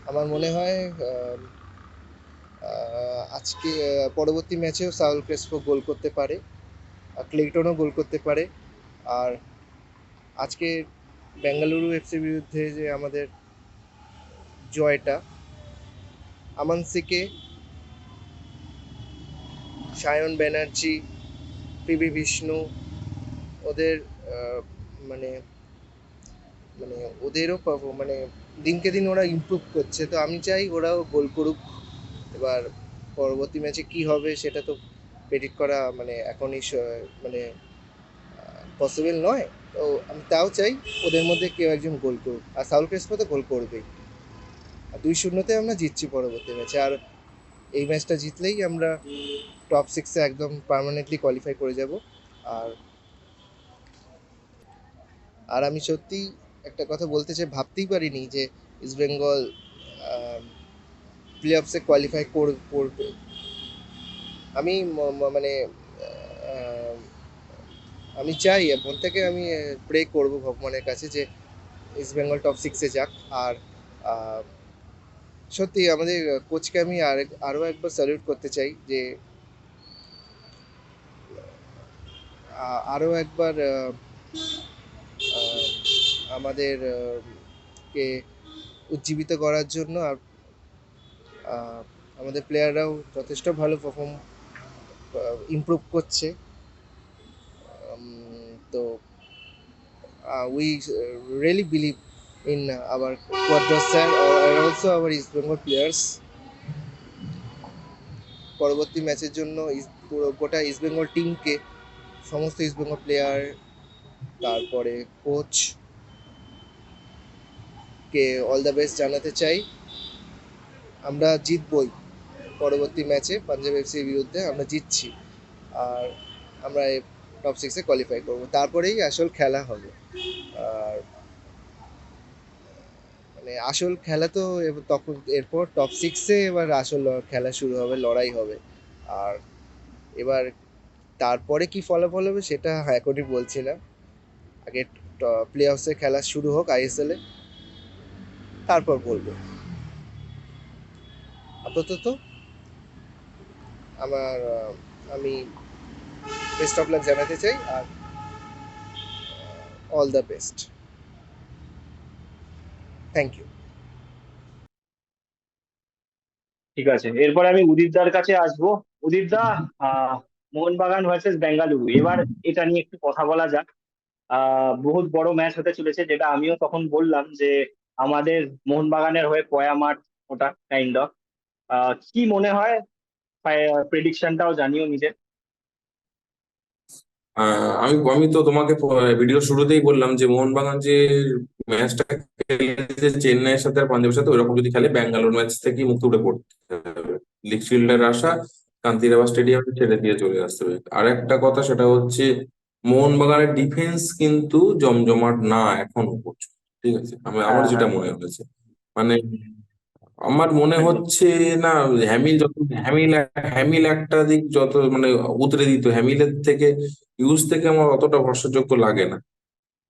আমার মনে হয় আজকে পরবর্তী ম্যাচেও সাউল ক্রেসপো গোল করতে পারে, আর ক্লেটনও গোল করতে পারে। আর আজকে বেঙ্গালুরু এফসির বিরুদ্ধে যে আমাদের জয়টা, আমান সিকে, সায়ন ব্যানার্জি, পিবি বিষ্ণু, ওদের মানে মানে ওদেরও মানে দিনকে দিন ওরা ইমপ্রুভ করছে, তো আমি চাই ওরাও গোল করুক। এবার পরবর্তী ম্যাচে কি হবে সেটা তো প্রেডিক্ট করা মানে এখনই মানে পসিবল নয়। তো আমি তাও চাই ওদের মধ্যে কেউ একজন গোল করুক, আর সাউল ক্রেসপো তো গোল করবেই। আর 2-0-তে আমরা জিতছি পরবর্তী ম্যাচে। আর এই ম্যাচটা জিতলেই আমরা টপ 6-এ একদম পার্মানেন্টলি কোয়ালিফাই করে যাব। আর আর আমি সত্যি একটা কথা বলতে চাই, ভাবতেই পারিনি যে ইস্ট বেঙ্গল প্লে অফসে কোয়ালিফাই করবে। আমি মানে আহ, আমি চাই মন থেকে আমি প্রে করব ভগবানের কাছে যে ইস্ট বেঙ্গল টপ সিক্সে যাক। আর আহ, সত্যি আমাদের কোচকে আমি আরও একবার স্যালিউট করতে চাই যে আরও একবার আহ, আমাদের কে উজ্জীবিত করার জন্য। আর আহ, আমাদের প্লেয়াররাও যথেষ্ট ভালো ইমপ্রুভ করছে। তো we really believe in our Quadros sir and also our East Bengal players. পরবর্তী ম্যাচের জন্য পুরো গোটা ইস্ট বেঙ্গল টিমকে, সমস্ত ইস্ট বেঙ্গল প্লেয়ার, তারপরে coach K all the best জানাতে চাই। আমরা জিতবই পরবর্তী ম্যাচে, পাঞ্জাব এফসির বিরুদ্ধে আমরা জিতছি। আর আমরা টপ সিক্সে কোয়ালিফাই করব, তারপরেই আসল খেলা হবে। আর মানে আসল খেলা তো তখন এরপর টপ সিক্সে এবার আসল খেলা শুরু হবে, লড়াই হবে। আর এবার তারপরে কি ফলাফল হবে সেটা এখনই বলছি না। আগে প্লে অফসে খেলা শুরু হোক আইএসএল এ, তারপর বলবো। আপাতত আমি বেস্ট অফ লাক জানাতে চাই। আর all the best. Thank you. ঠিক আছে, এরপরে আমি উদিতদার কাছে আসবো। উদিতদা, মোহনবাগান ভার্সেস বেঙ্গালুরু, এবার এটা নিয়ে একটু কথা বলা যাক। বহুত বড় ম্যাচ হতে চলেছে, যেটা আমিও তখন বললাম যে আমাদের মোহনবাগানের হয়ে পয়া মাঠ ওটা কাইন্ড অফ। কি মনে হয়, প্রেডিকশনটাও জানিও নিজে। আমি আমি তো তোমাকে ভিডিও শুরুতেই বললাম যে মোহনবাগান যে ম্যাচটা খেলেছে চেন্নাইয়ের সাথে আর পাঞ্জাবের সাথে, ওইরকম যদি খেলে ব্যাঙ্গালোর ম্যাচ থেকে মুক্ত উঠে পড়তে হবে। লিগ শিল্ডের আশা কান্তিরাবা স্টেডিয়ামে ছেড়ে দিয়ে চলে আসতে হবে। আর একটা কথা, সেটা হচ্ছে মোহনবাগানের ডিফেন্স কিন্তু জমজমাট না এখনো পর্যন্ত। ঠিক আছে, আমার হ্যাঁ, যেটা হ্যাঁ, মনে হয়েছে, মানে আমার মনে একদম। হচ্ছে না, হ্যামিল যত হ্যামিল হ্যামিল একটা দিক যত মানে উতরে দিত, হ্যামিলের থেকে ইউজ থেকে আমার অতটা ভরসাযোগ্য লাগে না।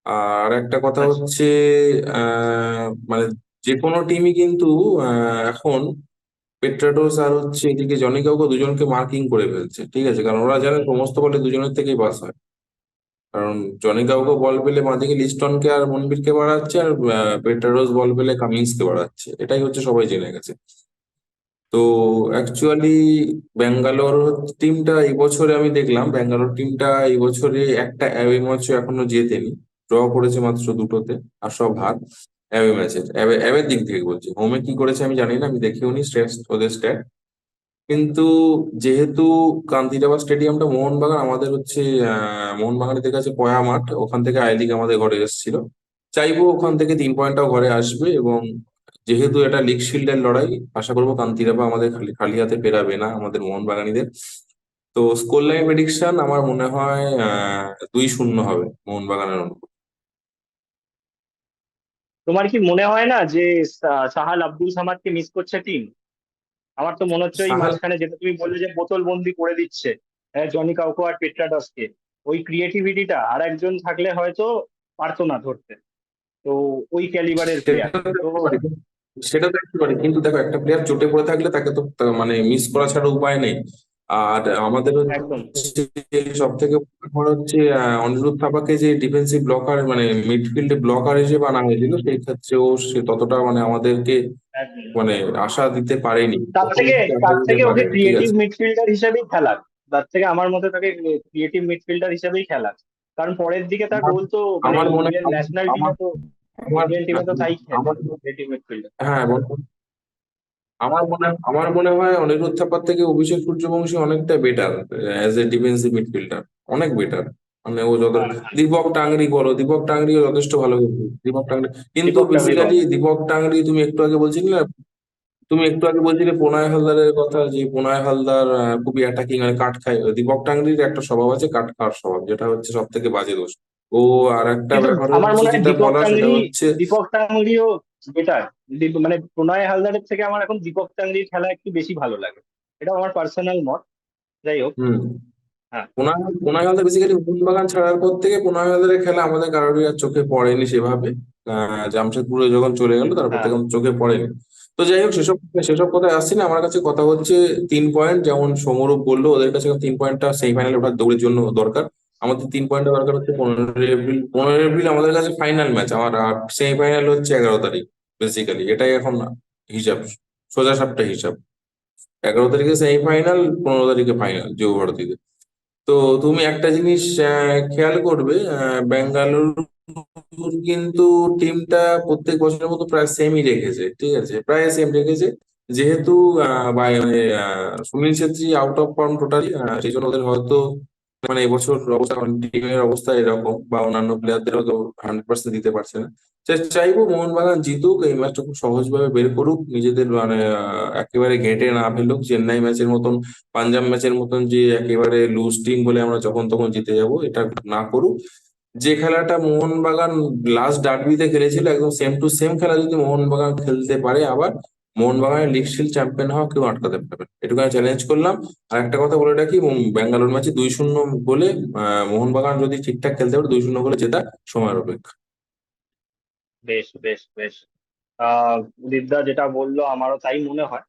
আর একটা কথা আচ্ছা। হচ্ছে, মানে যে কোনো টিমই কিন্তু এখন পেট্রাডোস আর হচ্ছে এদিকে জনি কাউকে দুজনকে মার্কিং করে ফেলছে। ঠিক আছে, কারণ ওরা জানে সমস্ত বলে দুজনের থেকেই পাস হয়। কারণ জনি কাউকে বল পেলে বাঁদিকে লিস্টনকে আর মনবীরকে বাড়াচ্ছে, আর পেট্রাডোস বল পেলে কামিন্সকে বাড়াচ্ছে, এটাই হচ্ছে সবাই জেনে গেছে। তো অ্যাকচুয়ালি ব্যাঙ্গালোর টিমটা এই বছরে আমি দেখলাম, ব্যাঙ্গালোর টিমটা এই বছরে একটা অ্যাওয়ে ম্যাচও এখনো জেতেনি, ড্র করেছে মাত্র দুটোতে, আর সব হার অ্যাওয়ে ম্যাচের। অ্যাওয়ের দিক থেকে বলছি, হোমে কি করেছে আমি জানি না, আমি দেখিও নি স্ট্যাটস ওদের স্ট্যাট। কিন্তু যেহেতু কান্তিরাবা স্টেডিয়ামটা মোহনবাগান আমাদের হচ্ছে মোহনবাগানের কাছে পয়া মাঠ, ওখান থেকে আই লিগ আমাদের ঘরে এসেছিল, চাইবো ওখান থেকে 3 পয়েন্টটাও ঘরে আসবে। এবং যেহেতু এটা লিগ শিল্ডের লড়াই, আশা করবো কান্তিরাবা আমাদের খালি খালি হাতে ফেরাবে না আমাদের মোহনবাগানীদের। তো স্কোর লাইন প্রেডিকশন আমার মনে হয় 2-0 হবে মোহনবাগানের অনুকূলে। তোমার কি মনে হয় না যে সাহাল আব্দুল সামাদকে মিস করছে টিম? আমার তো মনে হচ্ছে ওই সাহাল মাঝখানে যেটা তুমি বললে যে বোতল বন্দি করে দিচ্ছে, জনি কাউকো আর পেট্রাডসকে, ওই ক্রিয়েটিভিটিটা আর একজন থাকলে হয়তো পারতো না ধরতে। তো ওই ক্যালিবারের সেটা প্লেয়ার তো তো। দেখতে পারি, সেটা তো দেখতে পারি, কিন্তু দেখো একটা প্লেয়ার চোটে পড়ে থাকলে তাকে তো মানে মিস করা ছাড়া উপায় নেই। আর আমাদের একদম। হচ্ছে সব থেকে বড় হচ্ছে অনিরুদ্ধ থাপাকে যে ডিফেন্সিভ ব্লকার মানে মিডফিল্ডে ব্লকার হিসেবে আনা হয়েছিল, সেই ক্ষেত্রেও সে ততটা মানে আমাদেরকে একদম। মানে আশা দিতে পারেনি, তার প্রথম থেকে দিকে আশা তার দিতে থেকে ওকে পারেনি। ঠিক ক্রিয়েটিভ আছে, মিডফিল্ডার হিসেবেই খেলাক। তার থেকে আমার মতে তাকে ক্রিয়েটিভ মিডফিল্ডার হিসেবেই খেলাক। কারণ পরের দিকে তার আমার রোল তো মানে আমার মনে ইন্ডিয়ান ন্যাশনাল আমার টিমে তো, আমার ইন্ডিয়ান টিমে তো তাই খেলে আমার ক্রিয়েটিভ মিডফিল্ডার। হ্যাঁ বলুন। আমার মনে হয় অনিরুদ্ধ থাপার থেকে অভিষেক সূর্যবংশী অনেকটা better as a defensive midfielder, অনেক বেটার। মানে ও যত হ্যাঁ, হ্যাঁ। দীপক টাংরি বলো, দীপক টাংরিও যথেষ্ট ভালো খেলছে, দীপক টাংরি। কিন্তু দীপক টাংরি বেসিক্যালি বল। দীপক টাংরি, তুমি একটু আগে বলছিলে প্রণয় হালদারের কথা, যে প্রণয় হালদার খুবই অ্যাটাকিং মানে কাট খায়। দীপক টাংরির একটা স্বভাব আছে কাট খাওয়ার স্বভাব, যেটা হচ্ছে সব থেকে বাজে দোষ। ও আর একটা কিন্তু ব্যাপার আমার হচ্ছে মনে হয় যেটা বলা, সেটা হচ্ছে দীপক টাংরিও বেটার। মানে প্রণয় হালদারের থেকে আমার এখন দীপক টাংরির খেলা একটু বেশি ভালো লাগে। এটা আমার পার্সোনাল মত। যাই হোক। হুম হ্যাঁ পুনাই হালদার বেসিক্যালি মোহনবাগান ছাড়ার পর থেকে পুনাই হালদারের খেলা আমাদের কারোরই আর চোখে পড়েনি সেভাবে। জামশেদপুরে যখন চলে গেল তারপর হ্যাঁ থেকে আমাদের চোখে পড়েনি। তো যাই হোক, সেসব সেসব কথায় আসছি না। আমার কাছে কথা হচ্ছে 3 পয়েন্ট, যেমন সৌমরূপ বললো ওদের কাছে 3 পয়েন্টটা সেমিফাইনালে ওঠার দৌড়ের জন্য দরকার। আমাদের 3 পয়েন্টের দরকার হচ্ছে 15ই এপ্রিল। 15ই এপ্রিল আমাদের কাছে ফাইনাল ম্যাচ, আমার আর সেমিফাইনাল হচ্ছে 11 তারিখ। বেসিক্যালি এটাই এখন হিসাব, সোজা সাপটা হিসাব। 11 তারিখে সেমিফাইনাল, 15 তারিখে ফাইনাল যুবভারতীতে। তো তুমি একটা জিনিস খেয়াল করবে, বেঙ্গালুরু কিন্তু টিমটা প্রত্যেক বছরের মতো প্রায় সেমই রেখেছে, ঠিক আছে, প্রায় সেম রেখেছে। যেহেতু Sunil Chhetri out of form totally, সেই জন্য ওদের হয়তো মানে এবছর অবস্থা, টিমের অবস্থা এরকম, বা অন্যান্য প্লেয়ারদেরও তো 100% দিতে পারছে না। চাইবো মোহনবাগান জিতুক, এই ম্যাচটা খুব সহজভাবে বের করুক, নিজেদের মানে একেবারে ঘেঁটে না ফেলুক, চেন্নাই ম্যাচের মতন, পাঞ্জাব ম্যাচের মতন যে একেবারে লুজ টিম বলে আমরা যখন তখন জিতে যাব, এটা না করুক। যে খেলাটা মোহনবাগান লাস্ট ডার্বিতে খেলেছিল, একদম সেম টু সেম খেলা যদি মোহনবাগান খেলতে পারে আবার, মোহনবাগানের লিগ শিল্ড চ্যাম্পিয়ন হওয়া কেউ আটকাতে পারবে না, এটুকু আমি চ্যালেঞ্জ করলাম। আর একটা কথা বলে রাখি, ব্যাঙ্গালোর ম্যাচে 2-0 বলে, মোহনবাগান যদি ঠিকঠাক খেলতে পারে 2-0 বলে জেতা সময়ের অপেক্ষা। বেশ বেশ বেশ। উদিতদা যেটা বললো আমারও তাই মনে হয়।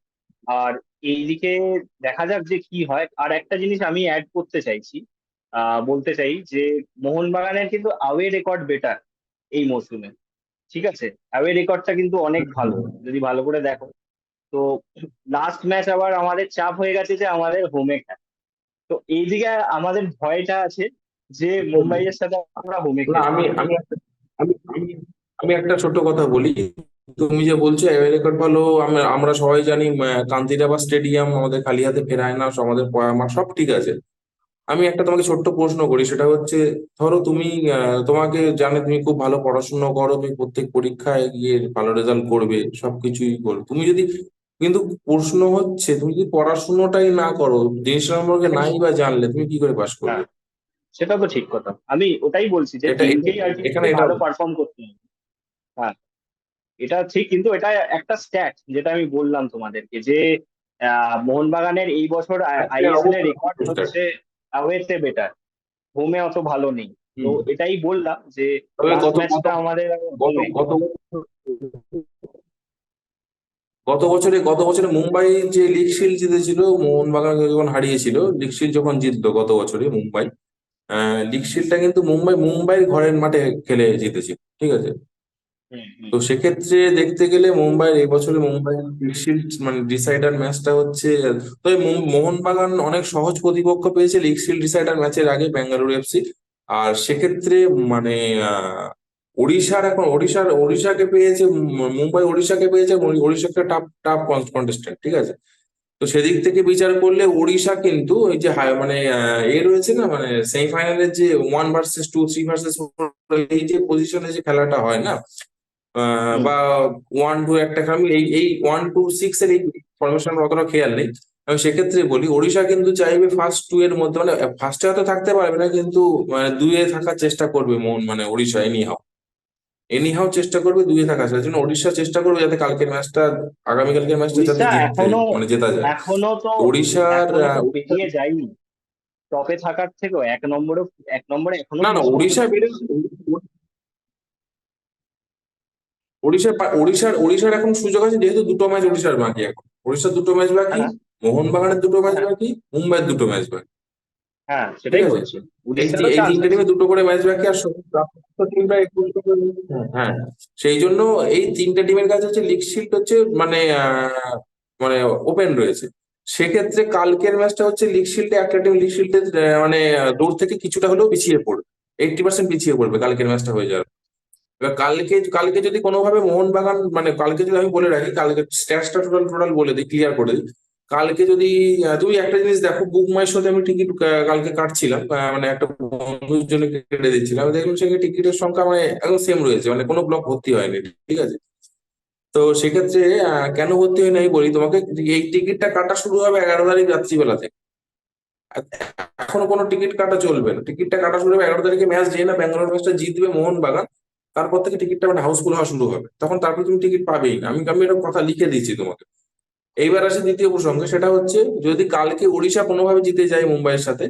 আর এইদিকে দেখা যাক যে কি হয়। আর একটা জিনিস আমি অ্যাড করতে চাইছি, বলতে চাই যে মোহনবাগানের কিন্তু আওয়ে রেকর্ড বেটার এই মৌসুমে। ঠিক আছে, অ্যাওয়ে রেকর্ডটা কিন্তু অনেক ভালো যদি ভালো করে দেখো। তো লাস্ট ম্যাচ আবার আমাদের চাপ হয়ে গেছে যে আমাদের হোমে খেলা। তো এইদিকে আমাদের ভয়টা আছে যে মুম্বাইয়ের সাথে আমরা হোমে না, খেলবো। আমি একটা ছোট কথা বলি। তুমি যে বলছো অ্যাওয়ে রেকর্ড ভালো, আমরা আমরা সবাই জানি কান্তিরাবা স্টেডিয়াম আমাদের খালি হাতে ফেরায় না, আমাদের পয়ামা সব ঠিক আছে। আমি একটা তোমাকে ছোট্ট প্রশ্ন করি, সেটা হচ্ছে, ধরো তুমি তোমাকে জানে তুমি খুব ভালো পড়াশোনা করো, তুমি প্রত্যেক পরীক্ষায় গিয়ে ভালো রেজাল্ট করবে, সবকিছুই করবে, তুমি যদি, কিন্তু প্রশ্ন হচ্ছে তুমি যদি পড়াশোনাটাই না করো, জিনিসটা সম্পর্কে নাই বা জানলে তুমি কি করে পাশ করবে? হ্যাঁ, সেটা তো ঠিক কথা। আমি ওটাই বলছি যে এটা টিমকেই আর কি এখানে এটা ভালো পারফর্ম করতে হবে। হ্যাঁ, এটা ঠিক, কিন্তু এটা একটা স্ট্যাট যেটা আমি বললাম তোমাদেরকে যে মোহনবাগানের এই বছর আইএসএল এর রেকর্ড অবশ্যই। হচ্ছে অ্যাওয়েতে বেটার, হোমে অত ভালো নেই। তো হুম। এটাই বললাম যে তবে লাস্ট গত গত ম্যাচটা আমাদের গত হোমে। গত গত বছরে মুম্বাই যে লিগ শিল্ড জিতেছিল, মোহনবাগান যখন হারিয়েছিল, লিগ শিল্ড যখন জিতলো গত বছরে মুম্বাই, লিগ শিল্ডটা কিন্তু মুম্বাইয়ের ঘরের মাঠে খেলে জিতেছিল, ঠিক আছে। হুম হুম। তো সেক্ষেত্রে দেখতে গেলে মুম্বাইয়ের এই বছরে মুম্বাই লিগ শিল্ড মানে ডিসাইডার ম্যাচটা হচ্ছে, তবে মোহনবাগান অনেক সহজ প্রতিপক্ষ পেয়েছে লিগ শিল্ড ডিসাইডার ম্যাচের আগে, বেঙ্গালুরু এফসি। আর সেক্ষেত্রে মানে ওড়িশাকে পেয়েছে, মুম্বাই ওড়িশাকে পেয়েছে, এবং ওড়িশা একটা টাফ টাফ কন্টেস্টেন্ট, ঠিক আছে। তো সেদিক থেকে বিচার করলে ওড়িশা কিন্তু ওই যে মানে এ রয়েছে না, মানে সেমিফাইনালের যে 1 ভার্সেস 2, 3 ভার্সেস 4, এই যে পজিশনে যে খেলাটা হয় না, হুম। বা 1-2 একটা খেলা, আমি এই 1-2-6 এর এই ফরমেশন অতটা খেয়াল নেই। আমি সেক্ষেত্রে বলি ওড়িশা কিন্তু চাইবে ফার্স্ট 2 এর মধ্যে, মানে ফার্স্টে হয়তো থাকতে পারবে না, কিন্তু মানে 2-এ থাকার চেষ্টা করবে মানে ওড়িশা এনিহাও এনিহাও চেষ্টা করবে 2-এ থাকার, সেই জন্য ওড়িশা চেষ্টা করবে যাতে আগামীকালকের ম্যাচটা যাতে উড়িষ্যা এখনো মানে জেতা যায়। এখনো তো ওড়িশার এখনো তো পেরিয়ে যায়নি। টপে থাকার থেকেও এক নম্বরে এখনো না না, ফিনিশ করতে ওড়িশা পারে। বেড়ে, ওড়িশার এখন সুযোগ আছে, যেহেতু 2টো ম্যাচ ওড়িশার বাকি, এখন ওড়িশার 2টো ম্যাচ বাকি, হ্যাঁ মোহনবাগানের 2টো ম্যাচ হ্যাঁ বাকি, মুম্বাইয়ের 2টো ম্যাচ বাকি, হ্যাঁ, ঠিক সেটাই আছে। বলছি। এই উড়িষ্যারও এই চান্স তিনটে আছে। টিমে 2টো করে ম্যাচ বাকি, আর টিমটা 21 করে। হ্যাঁ, সেই জন্য এই তিনটে টিমের কাছে হচ্ছে লিগ শিল্ড হচ্ছে মানে মানে ওপেন রয়েছে। সেক্ষেত্রে কালকের ম্যাচটা হচ্ছে লিগ শিল্ডে, একটা টিম লিগ শিল্ডে মানে দৌড় থেকে কিছুটা হলেও পিছিয়ে পড়বে, 80% পিছিয়ে পড়বে কালকের ম্যাচটা হয়ে যাবে। এবার কালকে কালকে যদি কোনোভাবে মোহনবাগান, মানে কালকে যদি আমি বলে রাখি, কালকে স্ট্যাটসটা টোটাল টোটাল বলে দিই, ক্লিয়ার করে দিই। কালকে যদি তুমি একটা জিনিস দেখো, বুক মাই শোতে আমি টিকিট কালকে কাটছিলাম, মানে একটা বন্ধুর জন্য কেটে দিচ্ছিলাম, আমি দেখলাম সেখানে টিকিটের সংখ্যা মানে একদম সেম রয়েছে, মানে কোনো ব্লক ভর্তি হয়নি, ঠিক আছে। তো সেক্ষেত্রে কেন ভর্তি হয়নি আমি বলি তোমাকে, এই টিকিটটা কাটা শুরু হবে 11 তারিখ রাত্রিবেলা থেকে। এখনো কোনো টিকিট কাটা চলবে না, টিকিটটা কাটা শুরু হবে 11 তারিখে, ম্যাচ যে না ব্যাঙ্গালোর ম্যাচটা জিতবে মোহনবাগান, তারপর থেকে টিকিটটা মানে হাউসফুল হওয়া শুরু হবে, তখন তারপর তুমি টিকিট পাবেই না। আমি আমি একটা কথা লিখে দিচ্ছি তোমাকে। এইবার আসে দ্বিতীয় প্রসঙ্গে, সেটা হচ্ছে যদি কালকে ওড়িশা কোনোভাবে জিতে যায় মুম্বাইয়ের সাথে,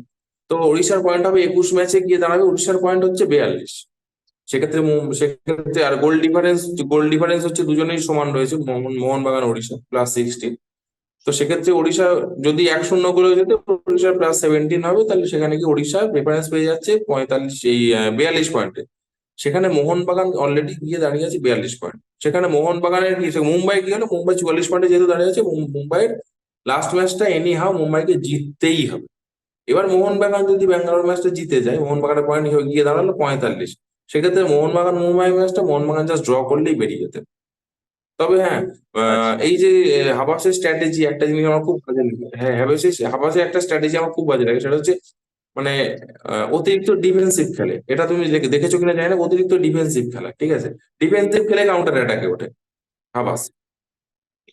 তো ওড়িশার পয়েন্ট হবে 21, ম্যাচে গিয়ে দাঁড়াবে ওড়িশার পয়েন্ট হচ্ছে 42। সেক্ষেত্রে আর গোল ডিফারেন্স হচ্ছে দুজনেই সমান রয়েছে, মোহনবাগান ওড়িশা +16। তো সেক্ষেত্রে ওড়িশা যদি 1-0 গোলে যেত, ওড়িশা +17 হবে, তাহলে সেখানে কি ওড়িশা প্রেফারেন্স পেয়ে যাচ্ছে 42 পয়েন্টে। সেখানে মোহনবাগান অলরেডি গিয়ে দাঁড়িয়ে আছে 42 পয়েন্ট। সেখানে মোহনবাগানের কি মুম্বাই কি হলো, মুম্বাই 44 পয়েন্টে যেহেতু দাঁড়িয়ে আছে, মুম্বাইয়ের লাস্ট ম্যাচটা এনি হাও মুম্বাইকে জিততেই হবে। এবার মোহনবাগান যদি ব্যাঙ্গালোর ম্যাচটা জিতে যায়, মোহনবাগানের পয়েন্ট গিয়ে দাঁড়ালো 45। সেক্ষেত্রে মোহনবাগান মুম্বাই ম্যাচটা মোহনবাগান জাস্ট ড্র করলেই বেরিয়ে যেতে। তবে হ্যাঁ, আচ্ছা। এই যে হাবাসের স্ট্র্যাটেজি, একটা জিনিস আমার খুব বাজে লাগে। হ্যাঁ, হাবাসের একটা স্ট্র্যাটেজি আমার খুব বাজে লাগে, সেটা হচ্ছে মানে অতিরিক্ত ডিফেন্সিভ খেলে। এটা তুমি দেখেছো কিনা জানি না, অতিরিক্ত ডিফেন্সিভ খেলা, ঠিক আছে? ডিফেন্সিভ খেলে কাউন্টার অ্যাটাকে ওঠে হাবাস,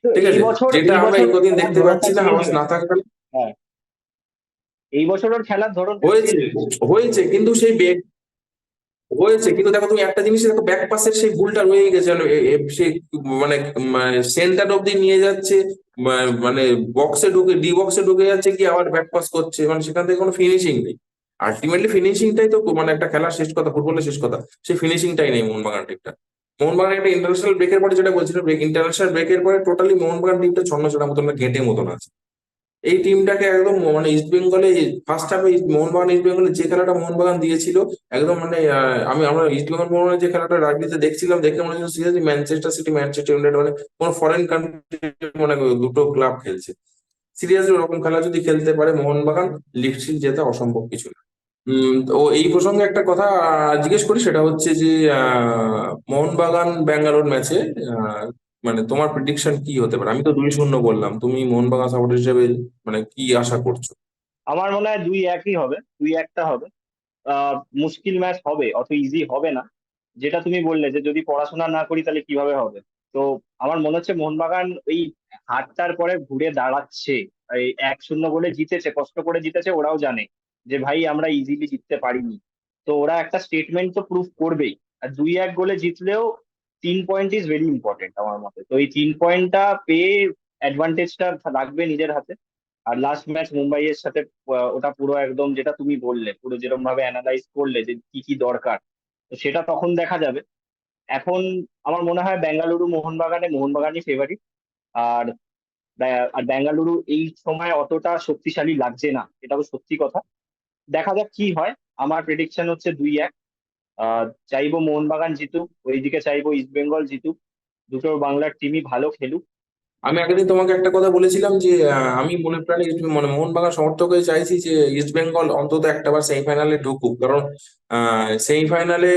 কিন্তু ঠিক এই আছে? বছর যেটা এই আমরা বছর এই কদিন খেলার দেখতে ধরনটা পাচ্ছি না, চেঞ্জ হাবাস না হয়েছে। থাকাকালীন। হ্যাঁ, এই বছর ওর খেলার ধরনটা হয়েছে চেঞ্জ হয়েছে। হয়েছে কিন্তু সেই হয়েছে, কিন্তু দেখো তুমি একটা জিনিস দেখো, ব্যাক পাসের সেই ভুলটা রয়ে গেছে। সেই মানে সেন্টার অব্দি নিয়ে যাচ্ছে, মানে ডি বক্সে ঢুকে যাচ্ছে, কি আবার ব্যাক পাস করছে, মানে সেখান থেকে কোনো ফিনিশিং নেই। আলটিমেটলি ফিনিশিংটাই তো মানে একটা খেলার শেষ কথা, ফুটবলের শেষ কথা। সেই ফিনিশিংটাই নেই মোহনবাগান টিমটা। মোহনবাগান একটা ইন্টারন্যাশনাল ব্রেকের পরে, যেটা বলছিল, ইন্টারন্যাশনাল ব্রেকের পরে টোটালি মোহনবাগান টিমটা ছন্ন ছড়া মতন, ঘেঁটে মতন আছে। এই টিমটাকে একদম মানে ইস্ট বেঙ্গলে ফার্স্ট হাফে মোহনবাগান ইস্ট বেঙ্গলে যে খেলাটা মোহনবাগান দিয়েছিল, একদম মানে আমরা ইস্ট বেঙ্গল মোহনবাগান যে খেলাটা রাগবিতে দেখছিলাম, দেখে মনে হচ্ছে seriously Manchester city, Manchester United, মানে কোনো ফরেন কান্ট্রি, মানে দুটো ক্লাব খেলছে। সিরিয়াসলি ওরকম খেলা যদি খেলতে পারে মোহনবাগান, লিগ জেতা অসম্ভব কিছু না। তো এই প্রসঙ্গে একটা কথা জিজ্ঞেস করি, সেটা হচ্ছে যে মোহনবাগান ব্যাঙ্গালোর ম্যাচে মানে তোমার প্রেডিকশন কি হতে পারে? আমি তো 2-0 বললাম, তুমি মোহনবাগান সাপোর্টার হিসেবে মানে কি আশা করছো? আমার মনে হয় 2-1ই হবে, 2-1টা হবে। মুশকিল ম্যাচ হবে, অত ইজি হবে না। যেটা তুমি বললে যে যদি পড়াশোনা না করি তাহলে কিভাবে হবে। তো আমার মনে হচ্ছে মোহনবাগান ওই হারটার পরে ঘুরে দাঁড়াচ্ছে। এই 1-0 বলে জিতেছে, কষ্ট করে জিতেছে, ওরাও জানে যে ভাই আমরা ইজিলি জিততে পারিনি। তো ওরা একটা স্টেটমেন্ট তো প্রুফ করবেই। আর 2-1 গোলে জিতলেও 3 পয়েন্ট ইজ ভেরি ইম্পর্টেন্ট আমার মতে। তো এই 3 পয়েন্টটা পেয়ে অ্যাডভান্টেজটা রাখবে নিজের হাতে। আর লাস্ট ম্যাচ মুম্বাইয়ের সাথে ওটা পুরো একদম যেটা তুমি বললে, পুরো যেরকম ভাবে অ্যানালাইজ করলে যে কি কি দরকার, তো সেটা তখন দেখা যাবে। এখন আমার মনে হয় বেঙ্গালুরু মোহনবাগানই ফেভারিট। আর আর বেঙ্গালুরু এই সময় অতটা শক্তিশালী লাগছে না, এটাও সত্যি কথা। দেখা যাক কি হয়। আমার প্রেডিকশন হচ্ছে 2-1। চাইবো মোহনবাগান জিতুক, ওইদিকে চাইবো ইস্ট বেঙ্গল জিতুক। দুটো বাংলার টিমই ভালো খেলুক। আমি আগের দিন তোমাকে একটা কথা বলেছিলাম যে আমি মনে প্রাণে মানে মোহনবাগান সমর্থক হয়ে চাইছি যে ইস্ট বেঙ্গল অন্তত একটাবার সেমিফাইনালে ঢুকুক, কারণ সেমিফাইনালে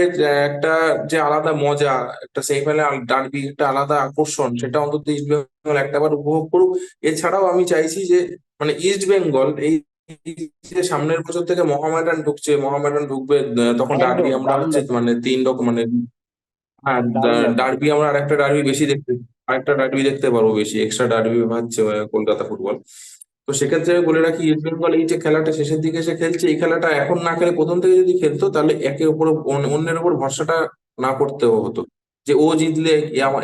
একটা যে আলাদা মজা, একটা সেমিফাইনাল ডার্বি, একটা আলাদা আকর্ষণ, সেটা অন্তত ইস্ট বেঙ্গল একটাবার উপভোগ করুক। এছাড়াও আমি চাইছি যে মানে ইস্ট বেঙ্গল এই যে সামনের বছর থেকে মোহামেডান ঢুকবে, তখন ডার্বি একদম আমরা দারুণ হচ্ছে ব্যাপার, মানে 3 রকম মানে, হ্যাঁ, দারুণ ব্যাপার। ডার্বি আমরা আরেকটা ডার্বি বেশি দেখতে, আরেকটা ডার্বি দেখতে পারবো বেশি, এক্সট্রা ডার্বি হচ্ছে কলকাতা ফুটবল। তো সেক্ষেত্রে আমি বলে রাখি, ইস্ট বেঙ্গল এই যে খেলাটা শেষের দিকে এসে খেলছে, এই খেলাটা এখন না খেলে প্রথম থেকে যদি খেলতো, তাহলে একে ওপর অন্যের উপর ভরসাটা না করতে হতো, যে ও জিতলে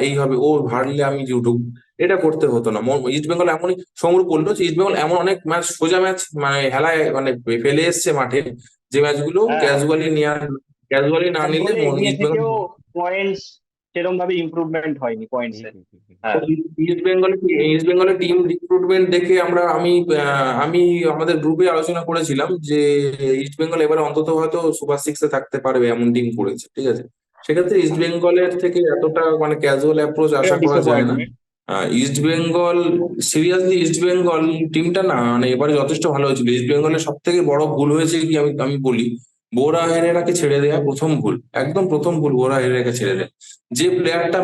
এই হবে, ও হারলে আমি উঠুক, এটা করতে হতো না। ইস্ট বেঙ্গল এমনই, সমর বললো যে ইস্ট বেঙ্গল এমন অনেক ম্যাচ, সোজা ম্যাচ মানে হেলায় মানে ফেলে এসছে মাঠে, যে ম্যাচগুলো হ্যাঁ, ক্যাজুয়ালি না এক নিলে গোলে এগিয়ে ইস্ট বেঙ্গল। থেকেও পয়েন্টস সেরকম ভাবে ইমপ্রুভমেন্ট হয়নি পয়েন্টস এ। হ্যাঁ, ইস্ট বেঙ্গলের টিম রিক্রুটমেন্ট দেখে আমি আমাদের গ্রুপে আলোচনা করেছিলাম যে ইস্ট বেঙ্গল এবারে অন্তত হয়তো সুপার 6-এ থাকতে পারবে, এমন টিম করেছে, ঠিক আছে? সেক্ষেত্রে ইস্ট বেঙ্গলের থেকে এতটা মানে ক্যাজুয়াল অ্যাপ্রোচ আশা করা যায় না। Disappointment. East Bengal, seriously east Bengal টিমটা না মানে এবারে যথেষ্ট ভালো হয়েছিল। ইস্ট বেঙ্গলের সব থেকে বড় ভুল হয়েছে কি, আমি আমি বলি, বোরা হেরেরাকে ছেড়ে দেওয়া প্রথম ভুল, একদম প্রথম ভুল, বোরা হেরেরাকে ছেড়ে দেয়া। যে প্লেয়ারটা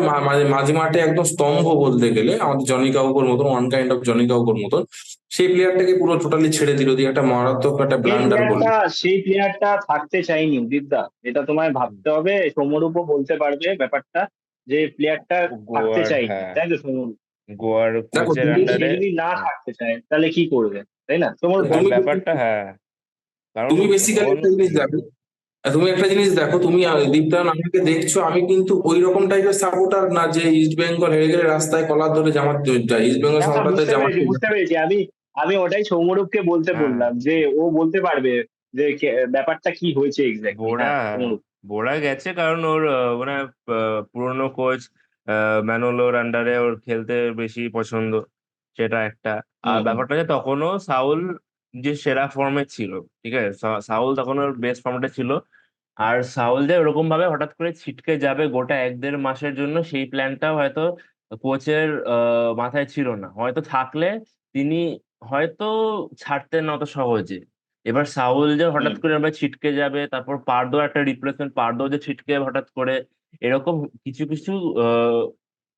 মাঝে মাঠে একদম স্তম্ভ বলতে গেলে, আমাদের জনি কাউকোর মতন, ওয়ান কাইন্ড অফ জনি কাউকোর মতন, সেই প্লেয়ারটাকে পুরো টোটালি ছেড়ে দিল, দিয়ে একটা মারাত্মক একটা সেই ব্লান্ডার করলো। প্লেয়ারটা সেই প্লেয়ারটা থাকতে চাইনি উদিতদা, এটা তোমায় ভাবতে হবে। সৌম্যরূপও বলতে পারবে ব্যাপারটা, যে প্লেয়ারটা থাকতে গোয়ার, চাইনি, হ্যাঁ, তাই তো সৌম্যরূপ? গোয়ার দেখো কোচের তুমি সে আন্ডারে। যদি না থাকতে চায় তাহলে কি করবে, তাই না সৌম্যরূপ আর বলো? তুমি ব্যাপারটা, হ্যাঁ, কারণ তুমি বেসিক্যালি মোহন, একটা জিনিস দেখো, তুমি একটা জিনিস দেখো, তুমি দীপ্তান আমাকে দেখছো, আমি কিন্তু ওই রকম টাইপের সাপোর্টার না যে ইস্ট বেঙ্গল হেরে গেলে রাস্তায় কলার ধরে জামাত যায়, ইস্ট বেঙ্গল না, সাপোর্টারদের বুঝতে জামাত। পেরেছি, বুঝতে পেরেছি। আমি আমি ওটাই সৌম্যরূপকে বলতে হ্যাঁ, বললাম যে ও বলতে পারবে যে ব্যাপারটা কি হয়েছে এক্স্যাক্টলি? বোড়া হ্যাঁ, সৌরভ। বোড়া গেছে কারণ ওর মানে পুরনো কোচ ম্যানোলোর আন্ডারে ওর খেলতে বেশি পছন্দ, সেটা একটা। আর হুম, হুম, ব্যাপারটা যে তখনও সাউল যে সেরা ফর্মে ছিল, ঠিক আছে, সাউল তখন ওর বেস্ট ফর্মে ছিল। আর সাউল যে ওরকম ভাবে হঠাৎ করে ছিটকে যাবে গোটা 1-1.5 মাসের জন্য, সেই প্ল্যানটাও হয়তো কোচের মাথায় ছিল না। হয়তো থাকলে তিনি হয়তো ছাড়তেন না অত সহজে। এবার সাউল যে হঠাৎ হুম। করে আমরা ছিটকে যাবে, তারপর পার্দো একটা রিপ্লেসমেন্ট, পার্দো যে ছিটকে যাবে হঠাৎ করে, এরকম কিছু কিছু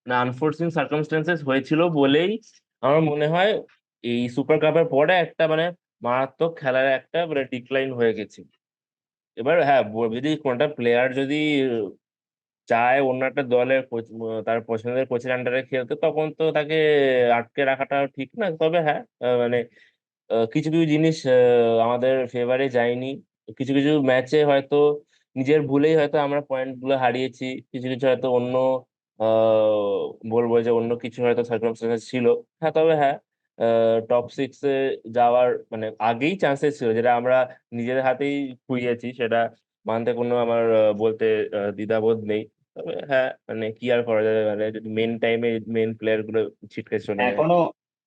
আনফোর্সিন সার্কামস্টেন্সেস হয়েছিল বলেই আমার মনে হয় এই সুপার কাপের পরে একটা মানে মারাত্মক খেলার একটা মানে ডিক্লাইন হয়ে গেছে। এবার হ্যাঁ, যদি কোনটা প্লেয়ার যদি চায় অন্য একটা দলের তার পছন্দের কোচের আন্ডারে খেলতে, তখন তো তাকে আটকে রাখাটা ঠিক না। তবে হ্যাঁ, মানে কিছু কিছু জিনিস আমাদের ফেভারে যায়নি। কিছু কিছু ম্যাচে হয়তো নিজের ভুলেই হয়তো আমরা পয়েন্ট গুলো হারিয়েছি। কিছু কিছু হয়তো অন্য বলবো যে অন্য কিছু হয়তো সার্কামস্টেন্স ছিল। হ্যাঁ, তবে হ্যাঁ, টপ 6-এ যাওয়ার মানে আগেই চান্সেস ছিল, যেটা আমরা নিজেদের হাতেই খুইয়েছি, সেটা মানতে কোনো আমার বলতে দ্বিধাবোধ নেই। তবে হ্যাঁ, মানে কি আর করা যাবে, মানে মেন টাইমে মেন প্লেয়ার গুলো ছিটকে চলে গেছে। এখনো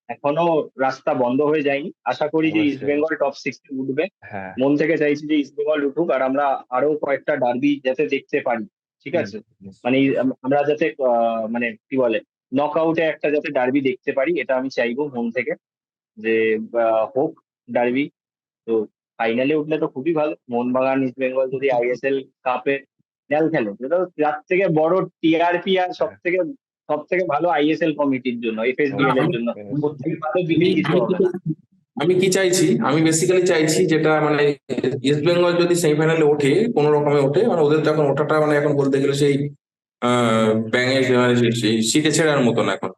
এখনো রাস্তা বন্ধ হয়ে যায়নি। আশা করি যে ইস্ট অবশ্যই। বেঙ্গল টপ 6-এ উঠবে। হ্যাঁ। মন থেকে চাইছি যে ইস্ট বেঙ্গল উঠুক, আর আমরা আরো কয়েকটা ডার্বি যাতে দেখতে পারি। ঠিক হুম, আছে, মানে নিশ্চয়ই। আমরা যাতে মানে কি বলে, নক আউটে একটা যাতে ডার্বি দেখতে পারি, এটা আমি চাইবো মন থেকে যে হোক ডার্বি। তো ফাইনালে উঠলে তো খুবই ভালো। মোহনবাগান ইস্ট বেঙ্গল যদি আইএসএল কাপে ফাইনাল খেলে, সেটা তো তার থেকে বড় টিআরপি, আর হ্যাঁ, সব থেকে ভালো আইএসএল কমিটির জন্য, এফএসডিএল এর আমি জন্য। ওর নিশ্চয়ই। থেকে ভালো দিনে কিছু হবে না। আমি কি চাইছি, আমি বেসিক্যালি চাইছি যেটা মানে ইস্ট বেঙ্গল যদি সেমিফাইনালে ওঠে, কোনো রকমে ওঠে, মানে ওদের তো এখন ওঠাটা মানে এখন বলতে গেলে সেই ব্যাঙের মানে সেই শিকে ছেঁড়ার মতন এখন,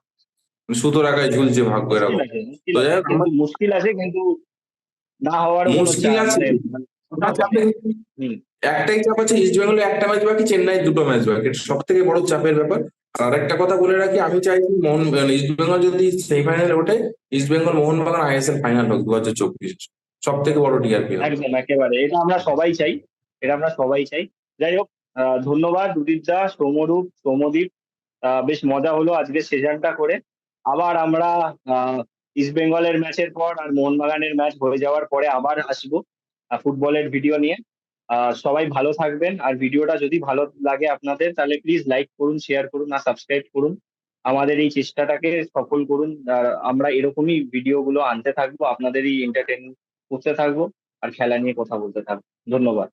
সুতোর আগায় ঝুলছে ভাগ্য মুশকিল এরকম। আছে, মুশকিল তো যাই আছে, হোক কিন্তু মুশকিল আছে, কিন্তু না হওয়ারও কোনো মুশকিল আছে। মানে ওটা সম্ভাবনা চাপে নেই। হুম। একটাই চাপ আছে, ইস্ট বেঙ্গলে একটা ম্যাচ বাকি, চেন্নাই দুটো ম্যাচ বাকি, এটা সব থেকে বড় চাপের ব্যাপার। আর একটা কথা বলে রাখি, আমি চাইছি ইস্ট বেঙ্গল যদি সেমিফাইনালে ওঠে, east Bengal Mohun Bagan ISL final হোক 2024, সব থেকে বড় টিআরপি হবে। একদম, একেবারে, এটা আমরা সবাই চাই। এটা আমরা সবাই চাই। যাই হোক, ধন্যবাদ উদিত দা, সৌম্যরূপ, সৌম্যদীপ। বেশ মজা হলো আজকে সেশনটা করে। আবার আমরা ইস্ট বেঙ্গলের ম্যাচের পর আর মোহনবাগানের ম্যাচ হয়ে যাওয়ার পরে আবার আসবো ফুটবলের ভিডিও নিয়ে। সবাই ভালো থাকবেন, আর ভিডিওটা যদি ভালো লাগে আপনাদের, তাহলে প্লিজ লাইক করুন, শেয়ার করুন, আর সাবস্ক্রাইব করুন। আমাদের এই চেষ্টাটাকে সফল করুন। আমরা এরকমই ভিডিওগুলো আনতে থাকবো, আপনাদেরই এন্টারটেন করতে থাকবো, আর খেলা নিয়ে কথা বলতে থাকবো। ধন্যবাদ।